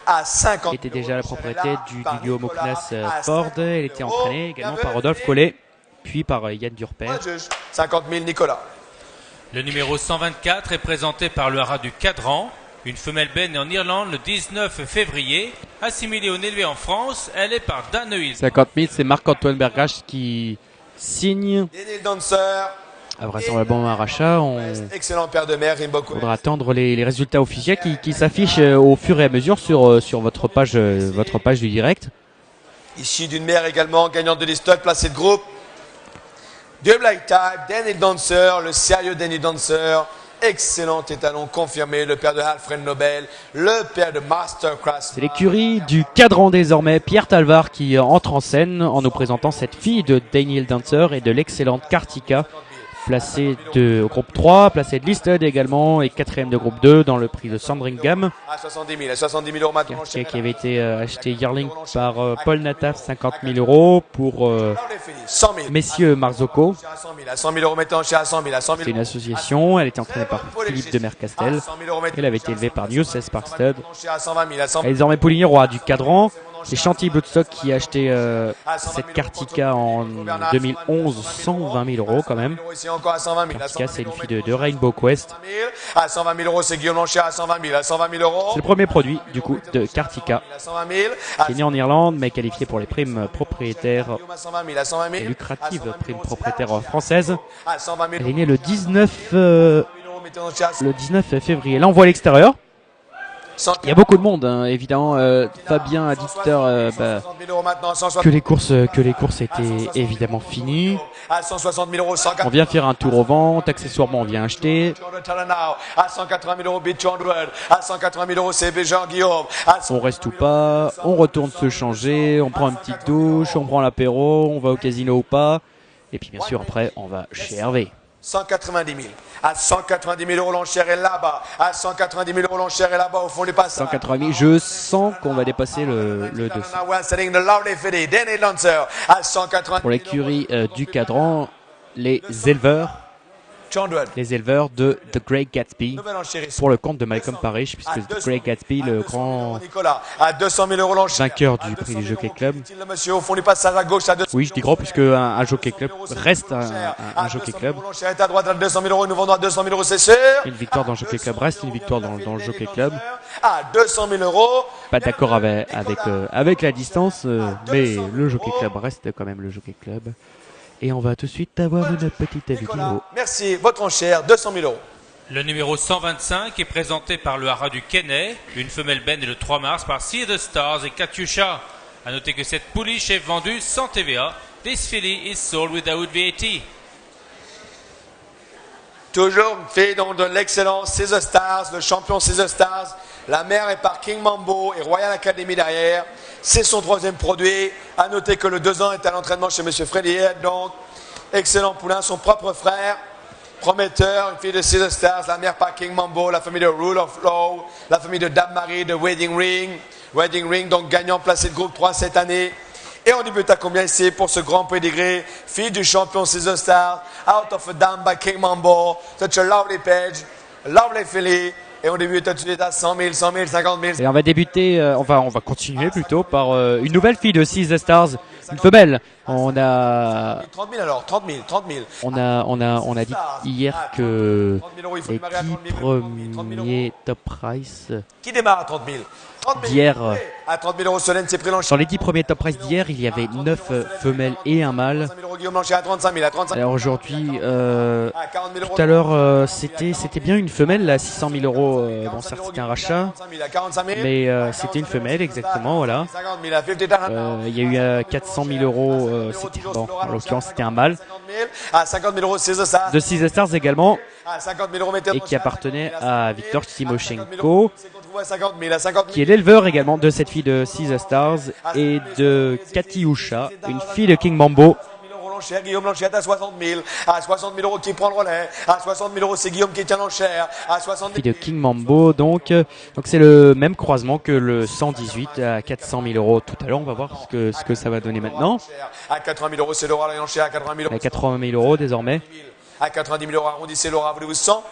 À 50 000 était déjà la propriété du duo Mouknas À Ford. 50 000 Elle était euros. entraînée également Bien par vu. Rodolphe Collet, puis par Yann Durper. 50 000, Nicolas. Le numéro 124 est présenté par le haras du Cadran. Une femelle ben née en Irlande le 19 février. Assimilée au élevé en France, elle est par Dan Hill. 50 000, c'est Marc-Antoine Bergracht qui signe. Daniel Dancer. Vraisemblablement un rachat. On Excellent père de mère, Rimboku. faudra attendre les résultats officiels qui s'affichent au fur et à mesure sur votre page du direct. Issu d'une mère également, gagnante de l'Estoc, placée de groupe. De Black Type, Daniel Dancer, le sérieux Daniel Dancer. Excellent étalon confirmé, le père de Alfred Nobel, le père de Masterclass. C'est l'écurie du Cadran désormais, Pierre Talvar qui entre en scène en nous présentant cette fille de Daniel Dancer et de l'excellente Kartika, placée de groupe 3, placée de Listed également et quatrième de groupe 2 dans le prix de Sandringham. À 70 000, à 70 000 euros maintenant. Kartika qui avait été acheté yearling par Paul Nataf, 50 000 euros pour Là, on est fini. 100 000. messieurs Marzocco. À 100 000, à 100 000 euros maintenant, chez à 100 000, à 100 000 C'est une euros. association, elle était entraînée par Philippe de Mercastel. À 100 000 euros maintenant, Elle avait été élevée par News 16 Park Stud. chez à 120 000, à 100 Elle 000. est désormais Pouligny, roi du Cadran. C'est Chantilly Bloodstock qui a acheté cette Kartika en 2011, 120 000 euros quand même. Ici encore à 120 000. Kartika, c'est une fille de Rainbow Quest. À 120 000 euros, c'est Guillaume Lanchet à 120 000, à 120 000 euros. C'est le premier produit du coup de Kartika, À 120 000, à qui est né en Irlande mais qualifié pour les primes propriétaires Guillaume à 120 000, à 120 000. et lucratives primes propriétaires françaises. À 120 000 Elle est née le 19 euros, mettons chez à 100 000. février. Là on voit l'extérieur. Il y a beaucoup de monde, hein, évidemment. Fabien a dit tout à l'heure que les courses étaient évidemment finies. À 160 000 euros, 180 On vient faire un tour aux ventes, accessoirement on vient acheter. à 180 000 euros, Beach 100, à 180 000 euros, c'est Jean Guillaume. On reste ou pas, on retourne se changer, on prend une petite douche, on prend l'apéro, on va au casino ou pas. Et puis bien sûr après on va chez Hervé. 190 000. À 190 000 euros, l'enchère est là-bas. À 190 000 euros, l'enchère est là-bas. Au fond, les passages. 180 000, je sens qu'on va dépasser le 200. Pour l'écurie du cadran, les éleveurs de The Great Gatsby, pour le compte de Malcolm Parrish, puisque The Great Gatsby, le grand à 200 000 euros, l'enchère. vainqueur du prix du Jockey Club. Le monsieur, au fond, les passages à gauche. À 200 Oui, je dis grand, puisque un Jockey Club reste un Jockey Club. L'enchère est à droite à 200 000 euros. Nous vendons à 200 000 euros, c'est sûr. Une victoire dans le Jockey Club reste une victoire dans le Jockey Club. À 200 000 euros. Pas d'accord avec la distance, mais le Jockey Club reste quand même le Jockey Club. Et on va tout de suite avoir une petite vidéo. Merci, votre enchère, 200 000 euros. Le numéro 125 est présenté par le haras du Kenney, une femelle benne et le 3 mars par See the Stars et Katyusha. A noter que cette pouliche est vendue sans TVA. This filly is sold without VAT. Toujours fait donc de l'excellence, See the Stars, le champion See the Stars. La mère est par King Mambo et Royal Academy derrière. C'est son troisième produit. À noter que le 2 ans est à l'entraînement chez M. Freddy Head. Donc, excellent poulain, son propre frère. Prometteur, une fille de See the Stars, la mère par King Mambo, la famille de Rule of Law, la famille de Dame Marie, de Wedding Ring. Wedding Ring, donc gagnant placé de groupe 3 cette année. Et on débute à combien ici pour ce grand pédigré? Fille du champion See the Stars, out of a dam by King Mambo. Such a lovely page, lovely filly. Et on débute tout de suite à 100 000, 100 000, 50 000. Et on va débuter, on va continuer plutôt par une nouvelle fille de See the Stars, une femelle. On a 30 000 alors, 30 000, 30 000. On a dit hier que les 10 premiers top price Qui démarre à 30 000? d'hier, À 30 000 euros, Solène s'est pris l'enchère. sur les 10 premiers top price d'hier, il y avait 9 femelles et un mâle. 35 000 euros, Guillaume l'enchère à 35 000, à 35 000. Alors aujourd'hui, À 40 000 euros. tout à l'heure, c'était bien une femelle, là, 600 000 euros. Bon, certes, c'était un rachat, 45 000, à 45 000. mais c'était une femelle, exactement, voilà. 50 000, à 50 000. Il y a eu 400 000 euros, bon, en l'occurrence, c'était un mâle. 50 000, à 50 000 euros, c'est ça. De See the Stars également, À 50 000 euros, mettez et qui appartenait à Viktor Timoshenko, à 50 000, à 50 000. qui est l'éleveur également de cette fille de See the Stars, et de Katyusha, une fille de King Mambo. L'enchère, Guillaume l'enchère à 60 000, à 60 000 euros qui prend le relais, à 60 000 euros c'est Guillaume qui tient l'enchère, à 60 000 Fille de King Mambo, donc c'est le même croisement que le 118 à 400 000 euros tout à l'heure. On va voir ce que ça va donner maintenant. à 80 000 euros c'est Laura l'enchère, à 80 000 euros. À 80 000 euros désormais. À 90 000 euros arrondissez Laura, voulez-vous 100?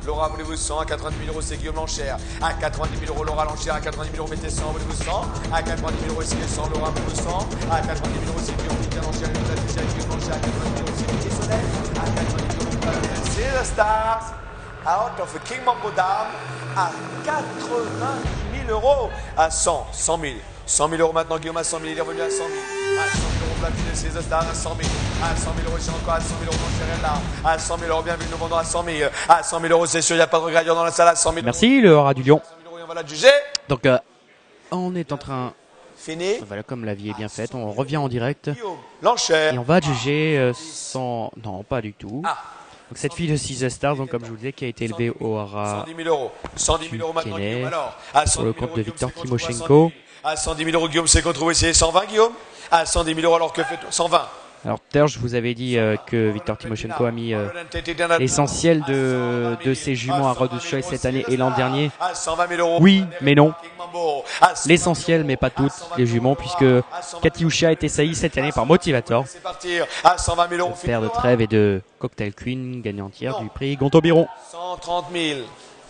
Laura, voulez-vous 100? À 90 000 euros, c'est Guillaume l'enchère. À 90 000 euros, Laura l'enchère. À 90 000 euros, mettez 100, voulez-vous 100? À 90 000 euros, c'est 100, Laura, voulez-vous 100? À 90 000 euros, c'est Guillaume qui tient l'enchère. Et vous affichez avec Guillaume l'enchère. À 90 000 euros, c'est Mickey Soleil. À 90 000 euros, c'est the Stars. Out of a King Mambo Dam. À 80 000 euros. À 100, 100 000. 100 000 euros maintenant, Guillaume à 100 000, il est revenu à 100 000. À 100 000 euros, platine de The Stars à 100 000. À 100 000 euros, c'est encore à 100 000 euros, mon cher là. À 100 000 euros, bienvenue, nous vendons à 100 000. À 100 000 euros, c'est sûr, il n'y a pas de regret dans la salle à 100 000. Merci le rat du lion. 100 000 euros, et on va la juger. Donc on est en train, Fini. voilà, comme la vie est bien faite, on revient en direct Guillaume, l'enchère. et on va juger sans, non pas du tout. Ah. Donc cette fille de See the Stars, donc comme je vous le disais, qui a été élevée au haras 110 000 euros. 110 000 euros maintenant, Kenney, Guillaume. Alors, à 100 sur 000 le euros, compte de Guillaume, Viktor c'est qu'on trouve à 110 000. Timoshenko. À 110 000 euros, Guillaume, c'est qu'on trouve ici 120, Guillaume. À 110 000 euros, alors que fait-on? 120. Alors tout à l'heure je vous avais dit que Viktor Timoshenko a mis l'essentiel de ses juments à Road Choice cette année et l'an dernier. À 120 000 euros. Oui, mais non. King Mambo. À 100 L'essentiel, mais pas toutes les juments, puisque Katyusha a été saillie cette année par Motivator, c'est parti. À 120 000 euros. le père de Trèves et de Cocktail Queen, gagnantière du prix Gonto-Biron. 130 000.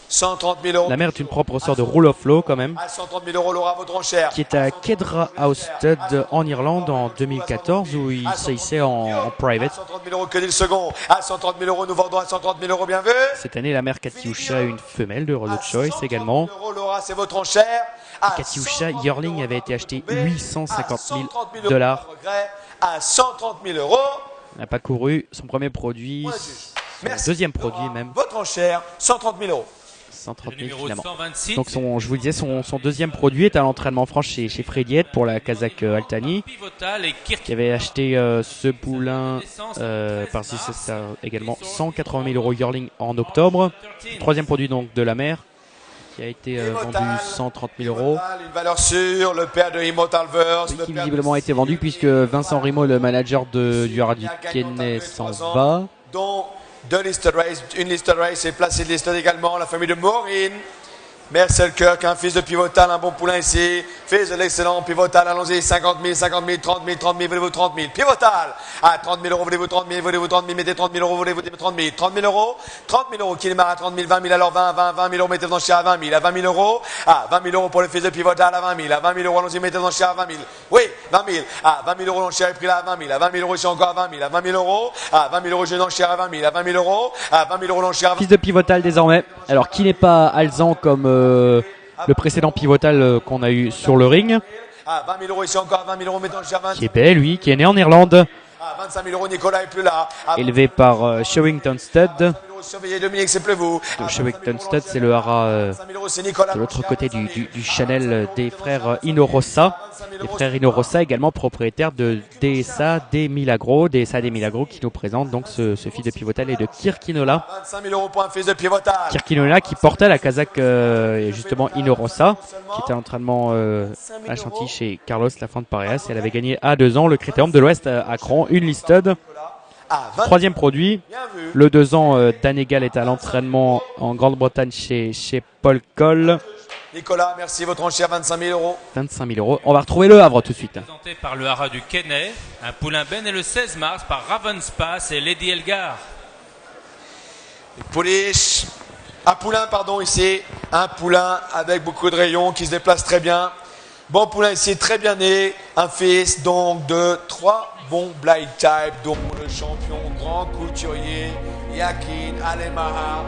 130 000 euros. La mère est une propre sœur de Rule of Law quand même, À 130 000 euros, Laura, votre enchère. qui est à Kedra House Stud en Irlande en 2014 où il s'agissait en private. 130 000 euros, que dit le second? À 130 000 euros, nous vendons à 130 000 euros, bien vu. Cette année, la mère Katyusha, une femelle de Road Choice également. 130 000 euros, Laura, c'est votre enchère. À Katyusha 130 000 Yearling avait été acheté 850 000 dollars. À 130 000 euros. N'a pas couru son premier produit, son Merci. deuxième produit même. Votre enchère, 130 000 euros. 130 000 numéro finalement. 126. Donc je vous disais, son deuxième produit est à l'entraînement franche chez Freddy pour la Kazakh Altani, Pivotal et Kirk. qui avait acheté ce poulain par Star également 180 000 € yearling en octobre. Troisième produit donc de la mer, qui a été vendu 130 000 €. Une valeur sûre, le père de Immortal Verse. Qui visiblement a été vendu puisque Vincent Rimo, le manager du Haras du Kenney, s'en va. Dont deux listed race, une listed race et placé de listed également, la famille de Maureen. Marcel Kirk, un fils de Pivotal, un bon poulain ici. Fils de l'excellent Pivotal, allons-y, 50 000, 50 000, 30 000, 30 000, voulez-vous 30 000. Pivotal, à 30 000 €, voulez-vous 30 000, voulez-vous 30 000, mettez 30 000 €, voulez-vous 30 000, 30 000 €, 30 000 €, qui démarre à 30 000, 20 000, alors 20 000 €, mettez dans le chien à 20 000, à 20 000 €, à 20 000 € pour le fils de Pivotal, à 20 000, à 20 000 €, allons-y, mettez dans le chien à 20 000, oui, 20 000, à 20 000 € dans le chien est pris là à 20 000, à 20 000 € ici encore à 20 000, à 20 000 €, à 20 000 € je dans le chien à 20 000, à 20 000 €, à 20 000 € dans le chien à 20 000 €. Fils de Pivotal désormais. Alors qui n'est pas Alzan comme le précédent Pivotal qu'on a eu sur le ring, À 20 000 € ici encore à 20 000 €, mettons le chien à 20 qui est belge, lui, qui est né en Irlande, à 25 000 €, Nicolas est plus là. À élevé par Shewington Stud. 20 000 €, surveillez Dominique, c'est plus vous. De Shewington Stud, c'est le haras 25 000 €, c'est Nicolas. de l'autre côté du Chanel des frères Inorossa. Les frères Inorossa également propriétaires de DSA des Milagros qui nous présente donc ce fils de Pivotal et de Kirkinola. 25 000 € pour un fils de Pivotal. Kirkinola qui portait la Kazakh justement Inorossa, qui était en entraînement à Chantilly chez Carlos Lafont Pareas. Elle avait gagné à 2 ans le Critérium de l'Ouest à Cron, une listed. À 20 Troisième produit, bien vu. le 2 ans d'Anégal est à l'entraînement en Grande-Bretagne chez Paul Cole. Nicolas, merci, votre enchère, 25 000 €. 25 000 €. On va retrouver le Havre tout de suite. Présenté par le haras du Kenney, un poulain Ben est le 16 mars par Ravenspass et Lady Elgar. Pouliche. Un poulain, pardon, ici. Un poulain avec beaucoup de rayons qui se déplace très bien. Bon poulain ici, très bien né. Un fils donc de 3 bons blind type, dont le champion grand couturier Yakin Alemaha.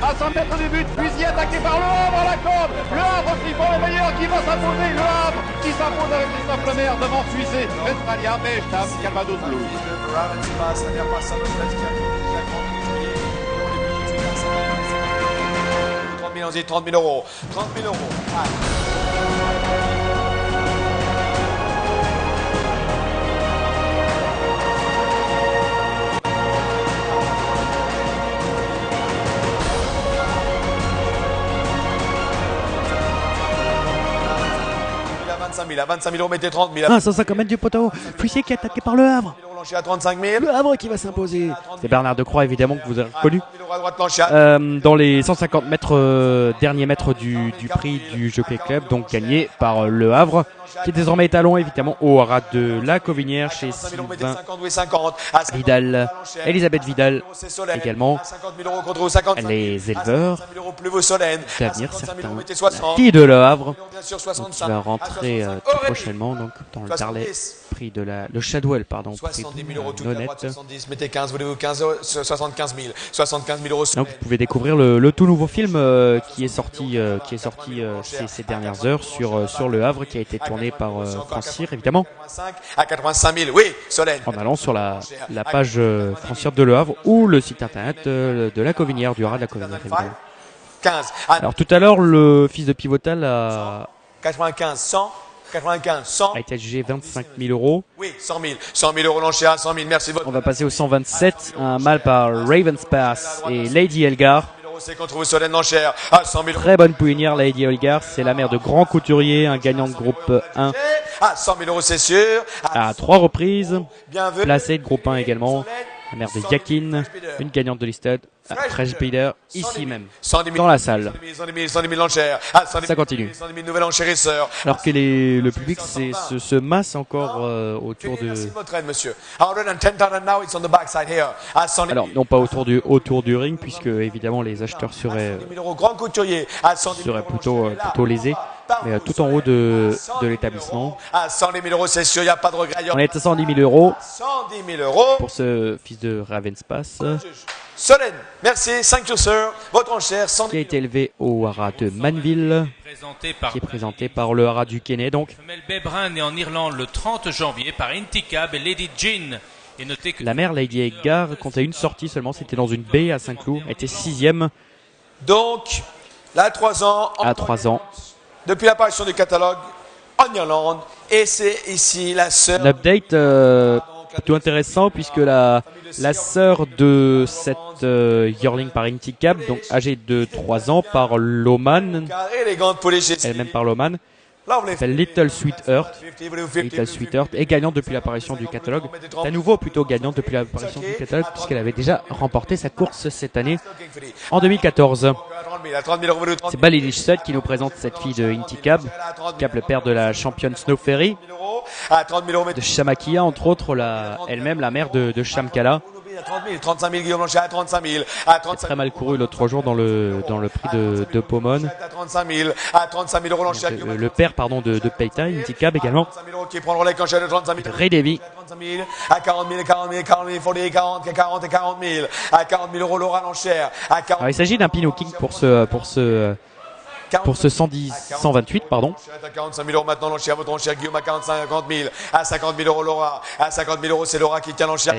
À 100 mètres du but, Fusil attaqué par Le Havre à la corde. Le Havre qui font le meilleur, qui va s'imposer. Le Havre qui s'impose avec Christophe Lemaire devant Fusée, Australia, Bechtam, Calvados Blue. 30 000 €. 30 000 €. Ah. À 25 000 €, mettez 30 000. Ah, 150 mètres du poteau. Fussier qui est attaqué par le Havre. Lanché à 35 000. Le Havre qui va s'imposer. C'est Bernard Decroix évidemment que vous avez reconnu. 30 000 € à droite, lanché à Dans les 150 mètres, derniers mètres du prix du Jockey Club, donc gagné par le Havre, qui est désormais étalon évidemment au haras de la Covinière chez 5 000 €, mettez Sylvain 50, oui, 50. À 50 Vidal, Elisabeth Vidal c'est Solène. également. À 50 000 € contre vous, 55 000. Les éleveurs, 55 000 € plus vous, Solène. d'avenir À 55 000 certains. €, mettez La 60. fille de Le Havre, Bien sûr, donc, 65. qui va rentrer tout prochainement donc dans le Darley, 70. prix de le Shadwell, pardon, prix 70 de 000 € toute la droite, Nonette. 70, mettez 15, voulez-vous 15, 75 000. 75 000 €. Donc vous pouvez découvrir le tout nouveau film qui est sorti ces dernières heures sur Le Havre, qui a été tourné par France Cyr évidemment, 85 à 85 000, oui, Solène. en allant sur la page France Cyr de Le Havre ou le site internet de la Covinière, du haras de la Covinière évidemment. 15, à Alors tout à l'heure, le fils de Pivotal a 95, 100, 95, 100. été adjugé 25 000 €. Oui, 100 000. 100 000 € l'enchère, 100 000, merci votre. On va passer au 127, un mâle par Ravenspass et Lady Elgar. 100 000 €, c'est contre vous, Solène l'enchère. À 100 000 €. Très bonne poulinière, Lady Elgar. C'est la mère de Grand Couturier, un gagnant de groupe 1 À 100 000 €, c'est sûr. à 3 reprises. Bien vu. Placé de groupe 1 également. La mère de Yakin, une gagnante de listed. Fresh Breeder, ici même, 110 000, dans la salle. 110 000, 110 000 l'enchère. À 110 000, Ça continue. 110 000 nouvelles enchérisseurs. Alors que le public se masse encore autour de... Merci de votre aide, monsieur. 110,000 now, it's on the backside here. À 110 000. Alors, non pas autour du ring, puisque évidemment les acheteurs seraient 110 000 €, grand couturier. À 110 000 serait €, plutôt lésé, mais tout en haut de l'établissement. À 110 000 €, c'est sûr, il n'y a pas de regret. On est à 110 000 € 110 000 € pour ce fils de Ravenspass, Solène, merci, thank you sir. Votre enchère, 110 qui a 000 été élevé au haras de Manville, Présenté par qui est présenté par le haras du Kenney. Donc, femelle Bébrin née en Irlande le 30 janvier par Intikab et Lady Jean. Et notez que la mère Lady Edgar comptait une sortie seulement, c'était dans une baie à Saint-Cloud, elle était 6e. Donc, Là, à 3 ans. à 3 ans. Depuis l'apparition du catalogue en Irlande. Et c'est ici la sœur. Un update plutôt intéressant puisque la sœur de cette yearling par Inticab, donc âgée de 3 ans, par Loman, Élégante pouliche ici. elle-même par Loman, Lovely. s'appelle Little Sweetheart. Little Sweetheart est gagnante depuis l'apparition du catalogue. C'est à nouveau plutôt gagnante depuis l'apparition du catalogue puisqu'elle avait déjà remporté sa course cette année en 2014. C'est Balilish Sud qui nous présente cette fille de Inticab, Inticab, le père de la championne Snow Ferry, À 30 000 euros. de Shamakia entre autres, elle-même la mère de Shamkala. À 30 000, 35 000 Guillaume Blanchet à 35 000, à 35 Très mal couru l'autre jour dans le prix de Pomone. à 35 000, à 35 000 euros Blanchet à Guillaume. Le père de Peita, Inticab également. 35 000 euros qui prend le relais quand j'ai de 35 000. Ray Davy. À 35 000, à 40 000, 40 000, 40 000, 40 000, 40 et 40 000, à 40 000 euros Laura l'enchère, à 40 Alors, il s'agit d'un Pinot King pour ce 128 pardon. À 45 000 euros maintenant l'enchère, votre enchère Guillaume à 50 000, à 50 000 euros Laura, à 50 000 euros c'est Laura qui tient l'enchère.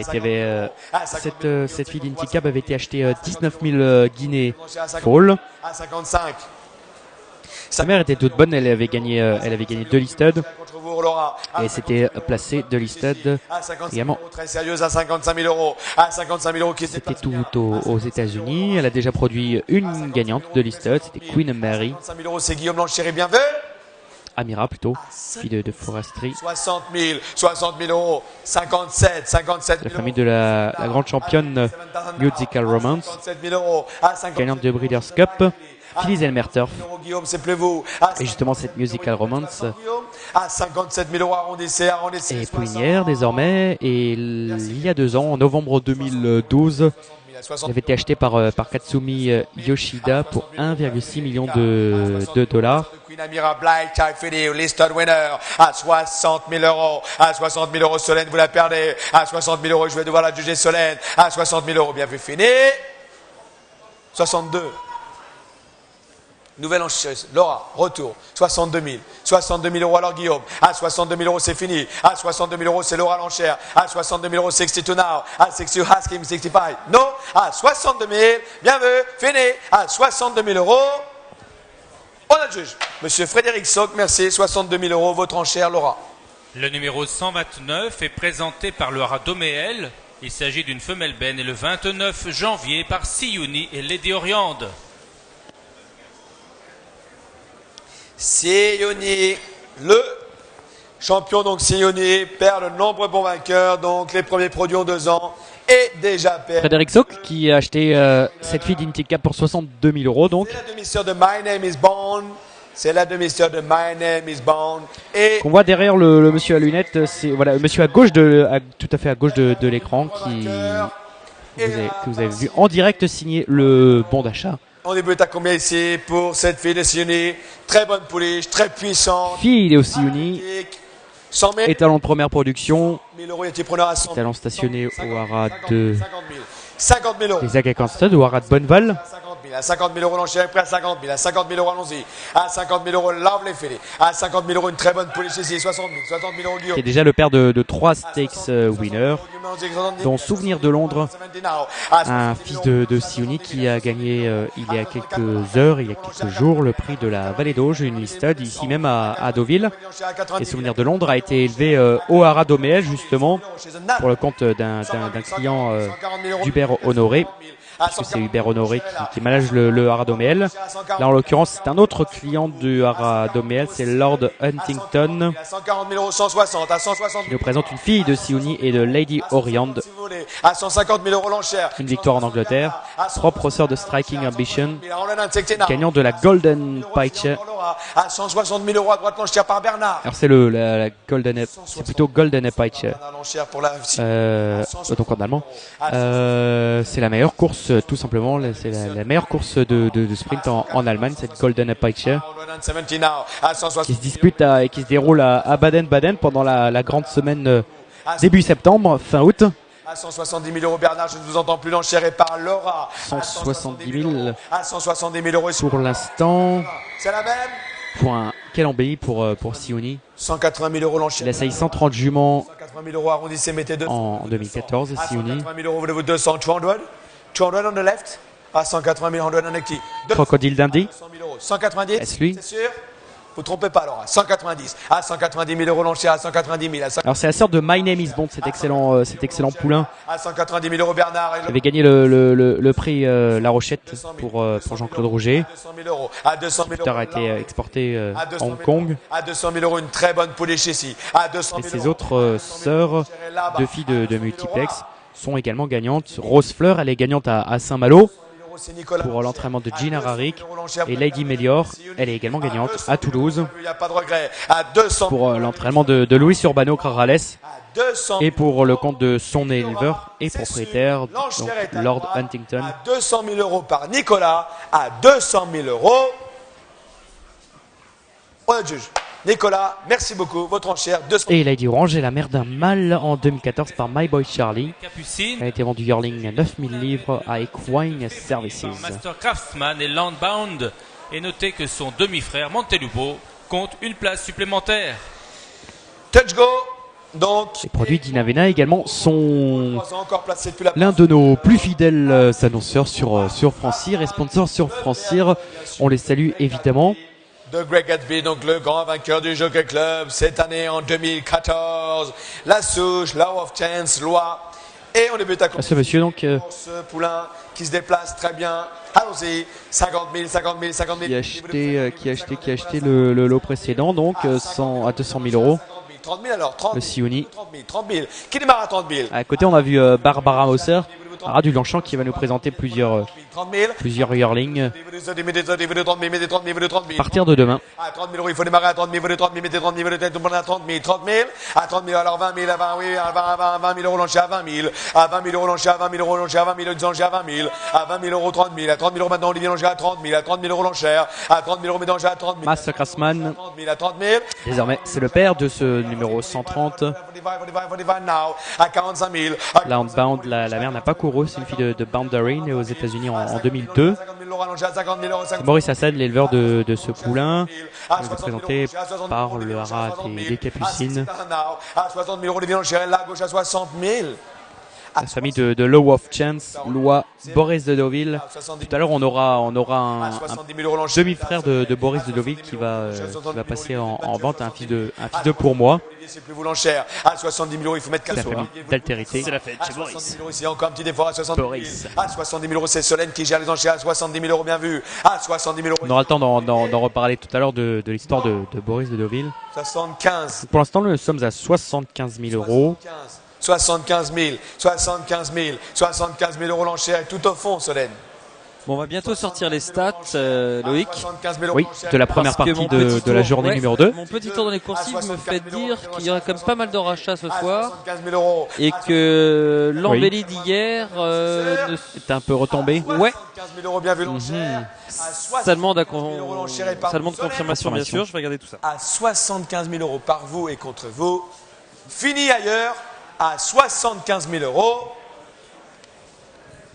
Cette fille d'Inticab avait été achetée 19 000 guinées Fall. À 55. Sa mère était toute bonne, elle avait gagné 2 listed Contre vous Laura. et s'était placée 2 listed À 55 également. euros, très sérieuse à 55 000 euros, à 55 000 euros qui C'était tout aux États-Unis. Elle a déjà produit une gagnante de listed, c'était Queen Mary, 55 000 euros c'est Guillaume Blanchet et bien vu. Amira plutôt, fille de Forestry, 60 000 euros, 57 000 la famille de la grande championne Musical Romance, 57 000 euros, à 50 gagnante de Breeders' Cup, Phyllis Elmer Turf. 000 euros Guillaume, c'est plus vous. À Et justement cette Musical Romance Guillaume, à 57 000 euros arrondissez. est poulinière désormais et il y a 2 ans, en novembre 2012, elle avait été achetée par Katsumi Yoshida pour 1,6 million de dollars. Queen Amira Black, Type Video, listed winner, à 60 000 euros. À 60 000 euros, Solène, vous la perdez. À 60 000 euros, je vais devoir la juger, Solène. À 60 000 euros, bien vu, fini. 62. Nouvelle enchère, Laura, retour, 62 000. 62 000 euros alors Guillaume. À 62 000 euros, c'est fini. À 62 000 euros, c'est Laura l'enchère. À 62 000 euros, 62 now. À 62, asking 65. Non. À 62 000, bien vu, fini. À 62 000 euros, on a le juge. Monsieur Frédéric Sock, merci. 62 000 euros, votre enchère, Laura. Le numéro 129 est présenté par le haras d'Oméel. Il s'agit d'une femelle benne et le 29 janvier par Siouni et Lady Oriande. Sioni, le champion, donc Sioni, perd de nombreux bons vainqueurs, donc les premiers produits en 2 ans, et déjà perd. Frédéric Sock qui a acheté cette fille d'Inticab pour 62 000 euros donc. C'est la demi-sœur de My Name is Bond. C'est la demi-sœur de My Name is Bond. Et Qu'on voit derrière le monsieur à lunettes, c'est voilà, le monsieur à gauche tout à fait à gauche de l'écran que vous avez vu en direct signer le bon d'achat. on débute à combien ici pour cette fille de Sioni? Très bonne pouliche, très puissante. Fille de Sioni, 100 000. étalon de première production, 1000 euros, il était preneur à 100 000. étalon stationné au haras de 50 000 euros. les Agacansted, au haras de Bonneval. À 50 000 euros l'enchère, prêt à 50 000. À 50 000 euros, allons-y. À 50 000 euros, lave les filets. À 50 000 euros, une très bonne pouliche ici. 60 000 euros, Guillaume. Qui est déjà le père de 3 stakes winners, dont Souvenir de Londres, un fils de Sioni qui a gagné il y a quelques heures, il y a quelques jours, le prix de la Vallée d'Auge, une listed ici même à Deauville. Et Souvenir de Londres a été élevé au haras d'Oméel justement pour le compte d'un client d'Hubert Honoré. Puisque c'est Hubert Honoré qui manage le haras d'Oméel. Là, en l'occurrence, c'est un autre client du haras d'Oméel, c'est Lord Huntington, À 140 000 euros, 160. À 160 qui nous présente une fille de Sioni et de Lady Oriande. À 150 000 euros l'enchère. Une victoire en Angleterre, propre sœur de Striking Ambition, gagnant de la Golden Pike. À 160 000 euros à droite l'enchère par Bernard. Alors c'est la Golden, c'est plutôt Golden Pike, L'enchère pour la donc en allemand. C'est la meilleure course, tout simplement. C'est la meilleure course de sprint en Allemagne, cette Golden Pike, qui se dispute et qui se déroule à Baden-Baden pendant la grande semaine début septembre, fin août. À 170 000 euros Bernard, je ne vous entends plus, l'enchère est par Laura. 170 000 À 170 000 euros. pour l'instant. C'est la même. Point. Quel embellie pour Sioni. 180 000 euros l'enchère. Il a sailli 130 juments 180 000 euros arrondissez, mettez 200. en 2014, À Sioni. 180 000 euros, voulez-vous 200? 200? 200 on the left. À 180 000, on donne un actif. Crocodile Dundee. 100 000 euros. 190. Est-ce lui? C'est sûr? Vous trompez pas, alors. À 190. À 190 000 euros l'enchère. À 190 000. Alors c'est la sœur de My Name is Bond, cet excellent poulain. À 190 000 euros Bernard. Il avait gagné le prix La Rochette pour Jean-Claude Rouget. À 200 000 euros. À 200 000 Plus tard a euros. été exporté À à 200 000 Hong Kong. euros. À 200 000 euros, une très bonne poulet chez ici. À 200 Et 000 ses euros. autres sœurs, deux filles de multiplex, sont également gagnantes. Rose Fleur, elle est gagnante à Saint-Malo pour l'entraînement de Gina Rarik. Et Lady Melior, elle est également gagnante à Toulouse Il n'y a pas de regret. À 200 pour l'entraînement de Luis Urbano Carrales. 200 Et pour le compte de son éleveur et propriétaire, donc l'enchère est à Lord droite. Huntington. À 200 000 euros par Nicolas. À 200 000 euros. On a le juge. Nicolas, merci beaucoup. Votre enchère, 200 000. Et Lady Orange est la mère d'un mâle en 2014 par My Boy Charlie. Capucine Elle a été vendue yearling à 9000 livres à Equine Services. par Master Craftsman et Landbound. Et notez que son demi-frère Montelupo compte une place supplémentaire. Touch go. Donc, Les produits d'Inavena également sont on a encore placé depuis la l'un de nos plus fidèles annonceurs sur Francir et sponsors sur Francir. On les salue évidemment. de Greg Gatsby, donc le grand vainqueur du Jockey Club cette année en 2014. La souche, Law of Chance, loi. Et on débute à À ce monsieur donc pour ce poulain qui se déplace très bien. Allons-y, 50 000, 50 000, 50 000. qui a acheté le lot précédent donc à 200 000 euros. 30 000 alors, 30 Le 000, Sioni. 30 000, 30 000. Qui démarre à 30 000? À côté on a vu Barbara Moser, du Longchamp qui va nous présenter plusieurs 30 000. yearlings Mettez 30 000. à partir de demain. À 30 000 euros, il faut démarrer à 30 000, mettez 30 000, mettez 30 000, mettez tout le monde à 30 000, 30 000, à 30 000, alors 20 000, à 20, oui, à 20 000 euros l'enchère à 20 000, à 20 000 euros l'enchère à 20 000 euros l'enchère à 20 000, l'enchère à 20 000, à 20 000 euros 30 000, à 30 000 euros maintenant Olivier l'enchère à 30 000, à 30 000 euros l'enchère, à 30 000 euros maintenant l'enchère à 30 000, Master Craftsman, à 30 000, à 30 000, désormais c'est le père de ce numéro 130. now, à 45 000, à Landbound, la mère n'a pas couru, c'est une fille de Boundary née aux États-Unis en 2002. 50 000 euros l'enchère à 50 000 euros, C'est Maurice Hassan, l'éleveur de ce poulain, présenté par le haras des Capucines. À 60 000 euros, Olivier l'enchère est là, à gauche à 60 000. La famille de Law of Chance, Loi Boris de Deauville. Tout à l'heure, on aura un 70 000 euros l'enchère. demi-frère de Boris de Deauville qui va passer en vente un fils de pour moi. Olivier, c'est plus vous l'enchère. À 70 000 euros, il faut mettre C'est la 4 famille d'Altérité. C'est la fête À chez 70 Boris. 000 euros, ici encore un petit effort à 70 000. Boris. À 70 000 euros, c'est Solène qui gère les enchères. À 70 000 euros, bien vu. À 70 000 euros. On aura le temps d'en reparler tout à l'heure de l'histoire de Boris de Deauville. 75. Pour l'instant, nous sommes à 75 000 euros. 75 000. 75 000. 75 000 euros l'enchère. Et tout au fond, Solène. Bon, on va bientôt sortir les stats, Loïc. 75 000 euros Oui, l'enchère. de la première Parce que partie mon petit de la tour- journée ouais, numéro 2. Mon petit tour dans les coursives me fait dire qu'il y aura quand même pas mal de rachats ce soir. 75 000 euros. Et que l'embellie d'hier C'est un peu retombé. ouais, 75 000 euros, bien vu l'enchère. ça demande, ça demande confirmation bien Confirmation. sûr, je vais regarder tout ça. À 75 000 euros par vous et contre vous. Fini ailleurs à 75 000 euros.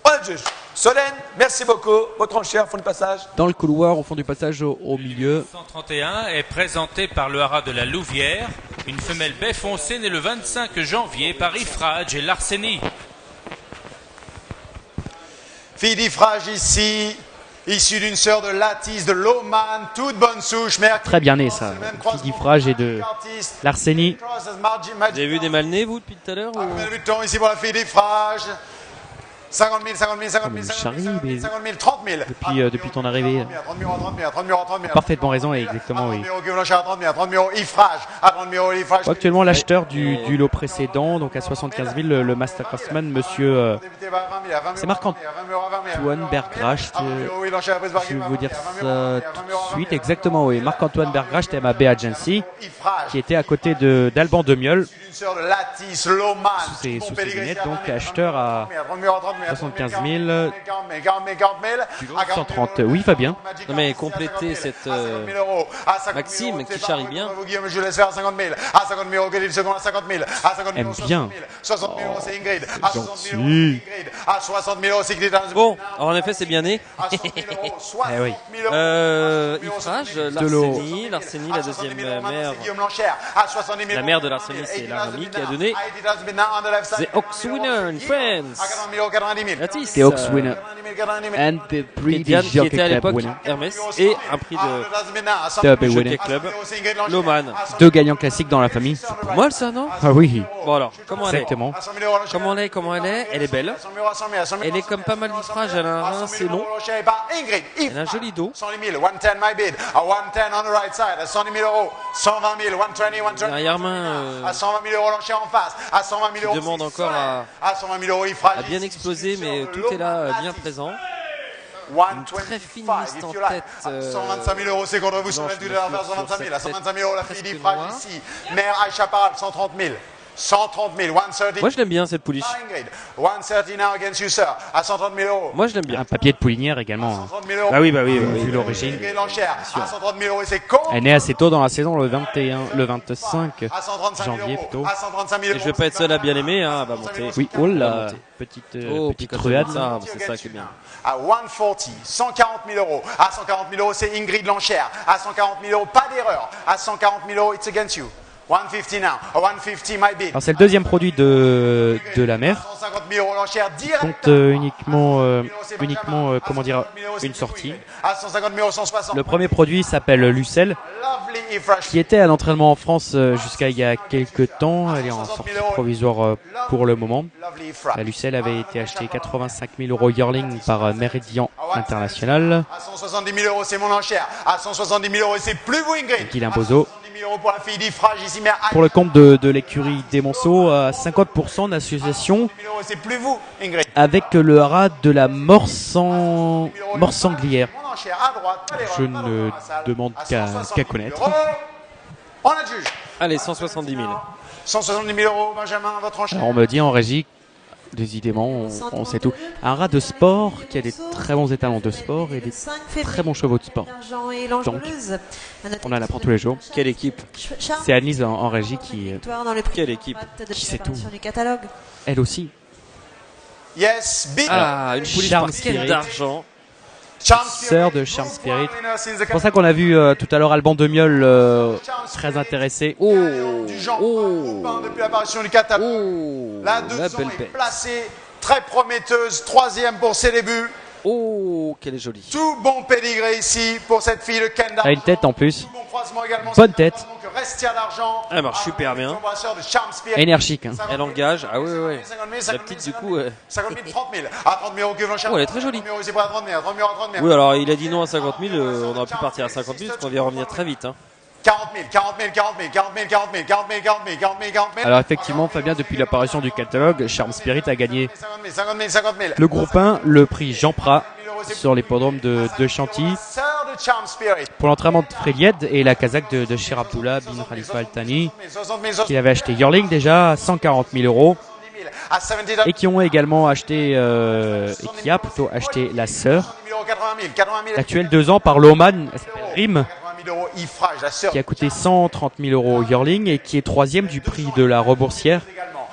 Voilà le juge. Solène, merci beaucoup. Votre enchère, fond de passage. Dans le couloir, au fond du passage, au milieu. 131 est présenté par le haras de la Louvière, une femelle baie foncée née le 25 janvier par Ifrage et Larsénie. Fille d'Ifrage ici, issue d'une sœur de Latisse, de Loman, toute bonne souche. Mais Très bien né, ça. Fille d'Ifrage et de Larsénie. Vous avez vu des mal nés vous depuis tout à l'heure ou... Le temps ici pour la fille d'Ifrage. 50 000, 50 000, 50 000, Comme 50 000, Charlie, 50 000, mais 50 000, 30 000. depuis ton arrivée. 30 000, 30 000, 30 000, 30 000. Parfaitement raison, et exactement, oui. 30 000 euros, 30 000, 30 000 euros, Ifrage. À 30 000 euros, Ifrage. Actuellement, l'acheteur du lot précédent, donc à 75 000, le Master Craftsman, monsieur c'est Marc-Antoine Bergracht. Je vais vous dire ça tout de suite. Exactement, oui. Marc-Antoine Bergracht, MAB Agency, qui était à côté d'Alban Demiol, Une sœur de Latisse, Loman. sous ses lunettes, donc acheteur à 75 000, 130. Oui, Fabien. Non mais compléter cette Maxime qui charrie bien. Je laisse faire à 50 000. À 50 000 euros, quel est le second à 50 000. À 50 000 Aime euros, 60 bien. 000. 60 000 euros, c'est Ingrid. À 60 000 euros, c'est Ingrid. À 60 000 euros, c'est Ingrid. Bon, alors en effet c'est bien né. À 60 000 euros, 60 Eh oui. 000 euros. Ifrage, l'eau. L'Arsénie, la deuxième mère. La mère de l'Arsénie, c'est Laramie qui a donné The Ox Winner in France. À 40 000 euros, 90 000. Baptiste. The Ox Winner. And the Prix British Diane qui Jockey était à Club l'époque winner. Hermès et un prix Jockey de Jockey winner. Club. Loman. 2 gagnants classiques dans la famille. Pour moi ça non? Ah oui, Bon alors, comment elle est? exactement. Comment elle est? Elle est belle. Elle est comme pas mal d'ifrage, elle a un rein assez long. Elle a un joli dos. 110 000, 110 my bid, à 110 on the right side, à 110 000 euros, 120 000, 120, 120 Arrière-main à 120 000 euros l'enchère en face, à 120 000 euros. demande encore à 120 000 euros, il fera a bien explosé, mais tout est là bien présent. Une très fine liste en tête. 125 000 euros, c'est contre vous, sur blanche, le vers sur 125 000. À 125 000 euros, la fille presque d'Ifrage noire. ici. Mère Aïcha Paral, 130 000. 130 000, 130 Moi je l'aime bien cette pouliche. Ingrid, 130 now against you, sir. À 130 000 euros. Moi je l'aime bien. Un papier de poulinière également. 130 000 euros. Ah oui, bah oui. Vu l'origine. Ingrid l'enchère, à 130 000 euros, et c'est con. Elle est née assez tôt dans la saison, le 25 À 135 000 janvier euros. plutôt. À 135 000 Et je vais pas être seul à bien aimer, hein, elle va monter. Oui, oh Elle va là, monter. petite Oh, petite puis quand truade. elle monte ça, c'est ça qui est bien. À 140, 140 000 euros. À 140 000 euros, c'est Ingrid l'enchère. À 140 000 euros, pas d'erreur. À 140 000 euros, it's against you. 150 now. À 150, my bid. Alors c'est le deuxième produit de la mer. 150 000 euros l'enchère direct. Compte uniquement comment dire, une sortie. À 150 000 euros, 160. Le premier produit s'appelle Lucelle, Lovely Ifrage. qui était à l'entraînement en France jusqu'à il y a quelques temps. Elle est en sortie provisoire pour le moment. Lovely Ifrage. La Lucelle avait été achetée 85 000 euros yearling par Meridian International. À 170 000 euros, c'est mon enchère. À 170 000 euros, et c'est plus vous, Ingrid. Guilain Bozo. 170 000 euros pour la fille d'Ifrage ici, mère. Pour le compte de l'écurie des Monceaux, à 50% d'association 170 000 euros, c'est plus vous, Ingrid. avec le haras de la mort sanglière. Mon enchère à droite, pas d'erreur, Je pas d'erreur ne dans la salle. demande À qu'à 170 000 connaître. euros. On adjuge. Allez, 170 000. 170 000 euros, Benjamin, votre enchère. Alors on me dit en régie, décidément, on sait tout. Un rat de sport qui a des très bons étalons de sport et des très bons chevaux de sport. Donc, on en apprend tous les jours. Quelle équipe? C'est Annelise en régie qui, Quelle équipe? qui sait tout. Du catalogue. Elle aussi. Yes, big. Ah, une pouliche Charm par quel Spirit. d'argent. Charm Sœur de Charm Spirit. C'est C'est pour ça qu'on a vu tout à l'heure Alban Demiol très intéressé. Oh, du genre oh, depuis l'apparition du catalogue. oh, La la 200 belle est bête. placée, très prometteuse, troisième pour ses débuts. Oh, qu'elle est jolie. Tout bon pédigré ici pour cette fille de Ken Elle a une tête en plus. Tout bon croisement également. Bonne tête. Donc Restia d'argent. Elle marche super bien. Embrasseur de Charm Spirit. Énergique. Hein. Elle engage. Ah oui, oui, oui. 50 000, La 50 000, petite, du 50 coup, 000, 50 000, 30 000. À 30 000 euros, que Blanchard. Oh, elle est très jolie. 30 000 euros, c'est pas à 30 000, à 30 000, à 30 000. Oui, alors il a dit non à 50 000, on aurait pu partir à 50 000 parce qu'on vient revenir très vite. Hein. 40 000, 40 000, 40 000, 40 000, 40 000, 40 000, 40 000, 40 000, 40 000. Alors effectivement, Fabien, depuis l'apparition du catalogue, Charm Spirit a gagné 50 000, 50 000, 50 000. le groupe 1, le prix Jean Prat sur l'hippodrome de Chantilly. Sœur de Charm Spirit. Pour l'entraînement de Frélied et la casaque de Cher Abdullah bin Khalifa Al Thani, 60 000, qui avait acheté yearling déjà à 140 000 euros, à 70 000, et qui ont également acheté, et qui a plutôt acheté la sœur, 80 000, 80 000, actuelle 2 ans par Loman, elle s'appelle Rim, 80 000 euros, Ifrage, la sœur. qui a coûté 130 000 euros yearling et qui est troisième du prix de la Reboursière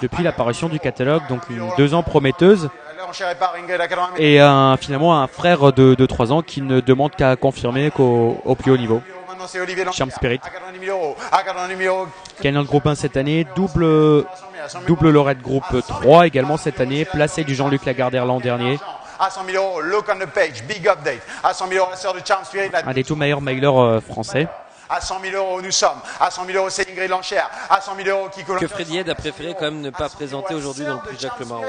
depuis l'apparition du catalogue, donc une 2 ans prometteuse. L'enchère est par Ingrid à 80 000. Et finalement un frère de 3 ans qui ne demande qu'à confirmer qu'au plus haut niveau. Maintenant, c'est Olivier Charm Spirit. à 90 000 euros. À 90 000 euros. Gagnant de groupe 1 cette année, double Lorette groupe 3 également cette année, placé du Jean-Luc Lagardère l'an dernier. À 100 000 euros, look on the page, big update. À 100 000 euros, la sœur de Charm Spirit. Un des tout meilleurs mailers français. À 100 000 euros, nous sommes. À 100 000 euros, c'est Ingrid l'enchère. À 100 000 euros, Kiko Que Freddy Head a préféré quand même ne pas présenter aujourd'hui dans le prix Jacques Le Marois.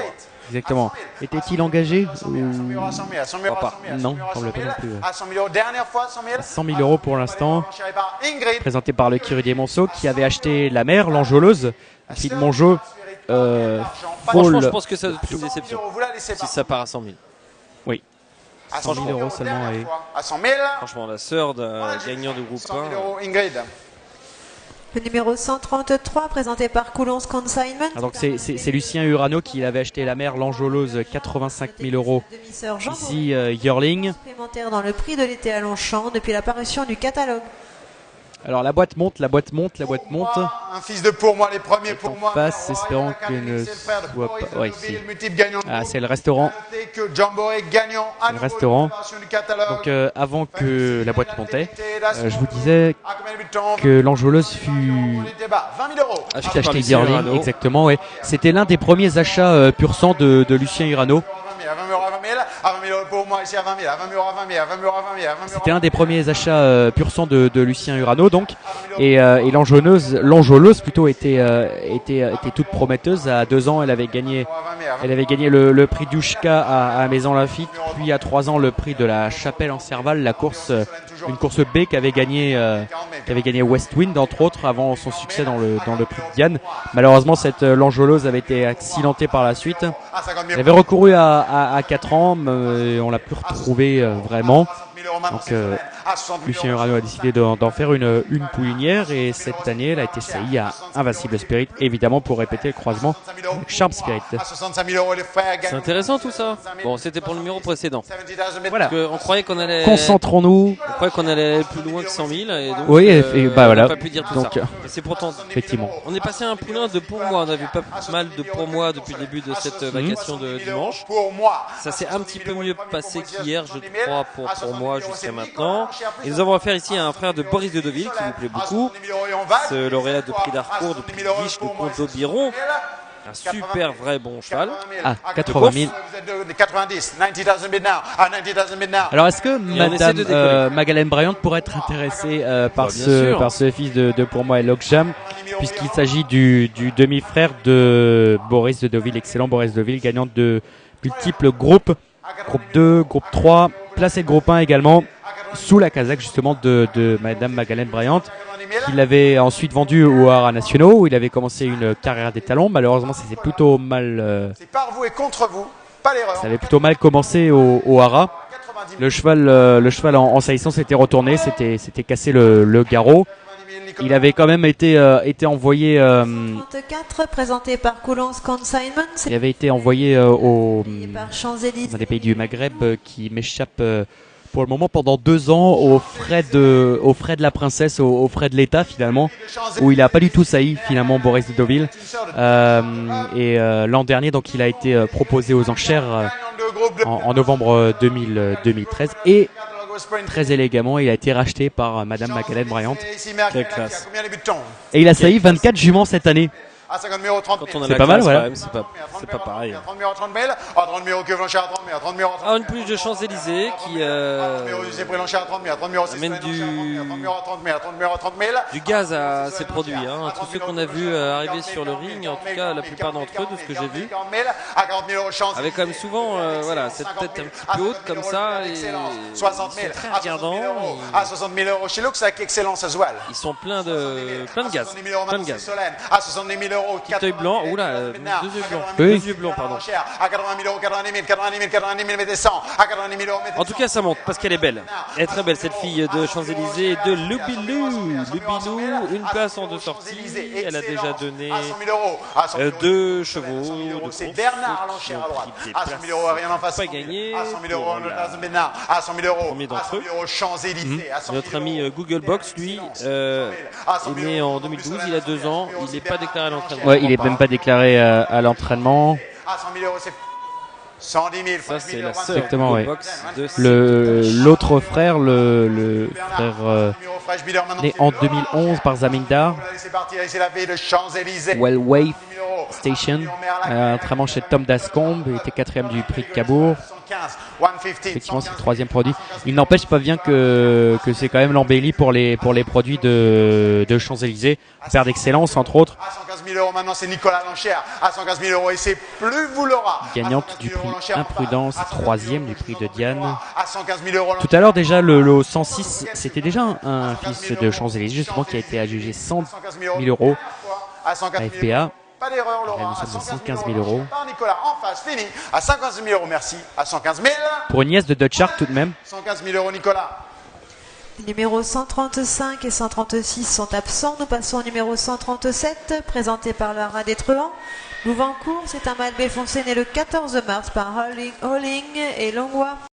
Exactement. Était-il engagé À 100 000, à 100 000, à 100 000, Crois pas. à 100 000, Non, à 100 000, semble pas non plus. À 100 000 euros, dernière fois, 100 000. 100 000 euros pour l'instant, L'enchère est par Ingrid. présenté par le Curie des Monceaux qui avait acheté la mère, l'enjôleuse, fille de Mongeau, Franchement, je Paul, pense que ça c'est une déception. Vous la laissez Si pas. ça part à 100 000. À 100 000 euros seulement. dernière Et... fois. À 100 000. Franchement, la sœur d'un gagnant de groupe 100 000 1. euros, Ingrid. Le numéro 133, présenté par Coulon's Consignment. Ah, donc c'est Lucien Urano qui avait acheté la mère, l'enjôleuse, 85 000 euros. Demi-sœur Jean Ici, yearling. supplémentaire dans le prix de l'été à Longchamp depuis l'apparition du catalogue. Alors la boîte monte, la boîte monte, la boîte monte. Un fils de pour moi, les premiers pour en moi. face, espérant qu'il ne soit pas... Ouais, si. Multiple gagnant. Ah, c'est le restaurant. Notez que Jamboree gagnant à Le nouveau restaurant. l'apparition du catalogue. Donc avant que la boîte montait, je vous disais À combien de buts de temps que l'enjôleuse fut On était bas. 20 000 euros. Acheté par acheté Lucien yearling, Urano. exactement. Ouais. C'était l'un des premiers achats pur sang de Lucien Urano. À 20 000, à 20 000 euros, à 20 000 euros pour moi. moi ici à 20 000, à 20 000 euros, à 20 000, à 20 000 euros, à 20 000, à 20 000 euros. C'était un des premiers achats pur sang de Lucien Urano donc, et l'enjôleuse plutôt était toute prometteuse. À 2 ans, elle avait gagné le prix Douchka à Maison Lafitte, puis à 3 ans le prix de la Chapelle en Serval, une course B qu'avait gagné Westwind entre autres avant son succès dans le prix de Diane. Malheureusement, cette l'enjôleuse avait été accidentée par la suite. Elle avait recouru à 4 ans, mais on l'a plus retrouvée vraiment. Donc Lucien Urano a décidé d'en faire une poulinière, et cette année elle a été saillie à Invincible Spirit, évidemment pour répéter le croisement avec Sharp Spirit. C'est intéressant tout ça. Bon, c'était pour le numéro précédent. Voilà. Parce qu'on croyait qu'on allait. Concentrons-nous. On croyait qu'on allait aller plus loin que 100 000 et donc. Oui, et bah on voilà. n'a pas pu dire tout Donc, ça. Et c'est pourtant. effectivement. On est passé à un poulain de pour moi. On a vu pas mal de pour moi depuis le début de cette vacation de dimanche. Ça s'est un petit peu mieux passé qu'hier, je crois, pour moi jusqu'à maintenant. Et nous avons affaire ici à un frère de Boris de Deauville qui vous plaît beaucoup. Ce lauréat de prix d'Harcourt, de prix de Guiche, de comte d'Aubiron. Un super vrai bon cheval. Ah, 80 000. 90, 90,000 bid now. 90,000 bid now. Alors est-ce que on essaie de décoller. Madame Magdalene Bryant pourrait être intéressée par ce fils de pour moi Logjam, puisqu'il s'agit du demi-frère de Boris de Deauville, excellent Boris de Deauville, gagnant de multiples groupes, groupe 2, groupe 3, placé de groupe 1 également, sous la casaque justement de Madame Magdalene Bryant, qu'il avait ensuite vendu aux haras nationaux, où il avait commencé une carrière des talons. Malheureusement, ça s'est plutôt mal. C'est par vous et contre vous, pas l'erreur. Ça avait plutôt mal commencé au haras. Le cheval en saillisson s'était retourné, s'était cassé le garrot. Il avait quand même été envoyé. 34, présenté par Coulons Consignment. Il avait été envoyé Par Champs-Élysées. dans des pays du Maghreb qui m'échappent pour le moment pendant 2 ans aux frais de la princesse, aux frais de l'État finalement, où il a pas du tout sailli finalement Boris de Deauville. L'an dernier donc il a été proposé aux enchères en novembre 2013 et très élégamment il a été racheté par Madame Magdalene Bryant. Quelle classe. Et il a sailli 24 juments cette année. À 50 000 euros, 30 000. Quand on a C'est la pas mal, classe, voilà. quand même, c'est pas pareil. 30 000 euros, 30 000. À 30 000 euros, que Blanchard à 30 000. À 30 000 euros, 30 000. Ah, une plus de Champs-Élysées qui 30 000 euros, c'est pris Blanchard à 30 000. À 30 000 euros, c'est amène pris Blanchard à 30 000. À 30 000 euros, 30 000. À 30 000 euros, 30 000. du gaz à ces produits. Hein. Tous ceux qu'on a vus arriver sur le ring, en tout cas la plupart d'entre eux, de ce que j'ai vu, À 40 000 euros, chance. avec quand même souvent voilà, cette tête un petit peu haute comme ça. Et 60 000. ils sont très À 60 regardants. 000 euros. À 60 000 euros chez Lux avec excellence as well. Ils sont pleins de gaz. 70 000 euros, Plein de maintenant, gaz. c'est Solène. À 70 000 euros, Petit œil blanc. Oula, 2 yeux blancs. Oui. 2 yeux blancs, pardon. À 80 000 euros, 90 000, 90 000, 90 000, mettez 100. À 90 000 euros, mettez 100. En tout cas, ça monte parce qu'elle est belle. Elle est très belle, cette fille de Champs-Élysées et de Lubilou. Lubilou, une place en 2 sorties. Elle a déjà donné à 100 000 euros. À 100 000 euros, 2 chevaux de course. c'est Bernard l'enchère à droite. À 100 000 euros, rien en face. Pas gagné. À 100 000 euros, pour à 100 000 euros. À 100 000 euros. premier À d'entre 100 000 euros, Champs-Élysées. À 100 000 Notre ami Googlebox, lui, est né en 2012. Il a 2 ans. Il n'est pas déclaré à l'entraînement. Ouais, il est même pas déclaré à l'entraînement. À 100 000 euros, c'est 110 000. Ça, c'est la sœur Exactement, ouais. Googlebox de L'autre frère, le frère né en 2011 par Zamindar, C'est parti, c'est la veille de Champs-Élysées. Wellway Station, entraînement chez Tom Dascombe, il était 4e du prix de Cabourg. 115, Effectivement, c'est le 3e produit. Il n'empêche pas bien que c'est quand même l'embellie pour les produits de Champs-Élysées, père d'excellence entre autres, À 115 000 euros, maintenant c'est Nicolas l'enchère. À 115 000 euros, et c'est plus vous l'aura. gagnante du prix Imprudence, 3e du prix de Diane. À 115 000 euros, Tout à l'heure déjà le 106, c'était déjà un fils de Champs-Élysées justement qui a été adjugé 100 000 euros à 115 à 000 FPA. euros. Pas d'erreur, Laurent. Nous À sommes à 115 115 000 euros. Par Nicolas, en face, fini. À 115 000 euros, merci. À 115 000. Pour une nièce de Dutch Shark tout de même. 115 000 euros, Nicolas. Les numéros 135 et 136 sont absents. Nous passons au numéro 137, présenté par Lara Détruant. Louvancourt, c'est un Malbé foncé né le 14 mars par Holling et Longwa.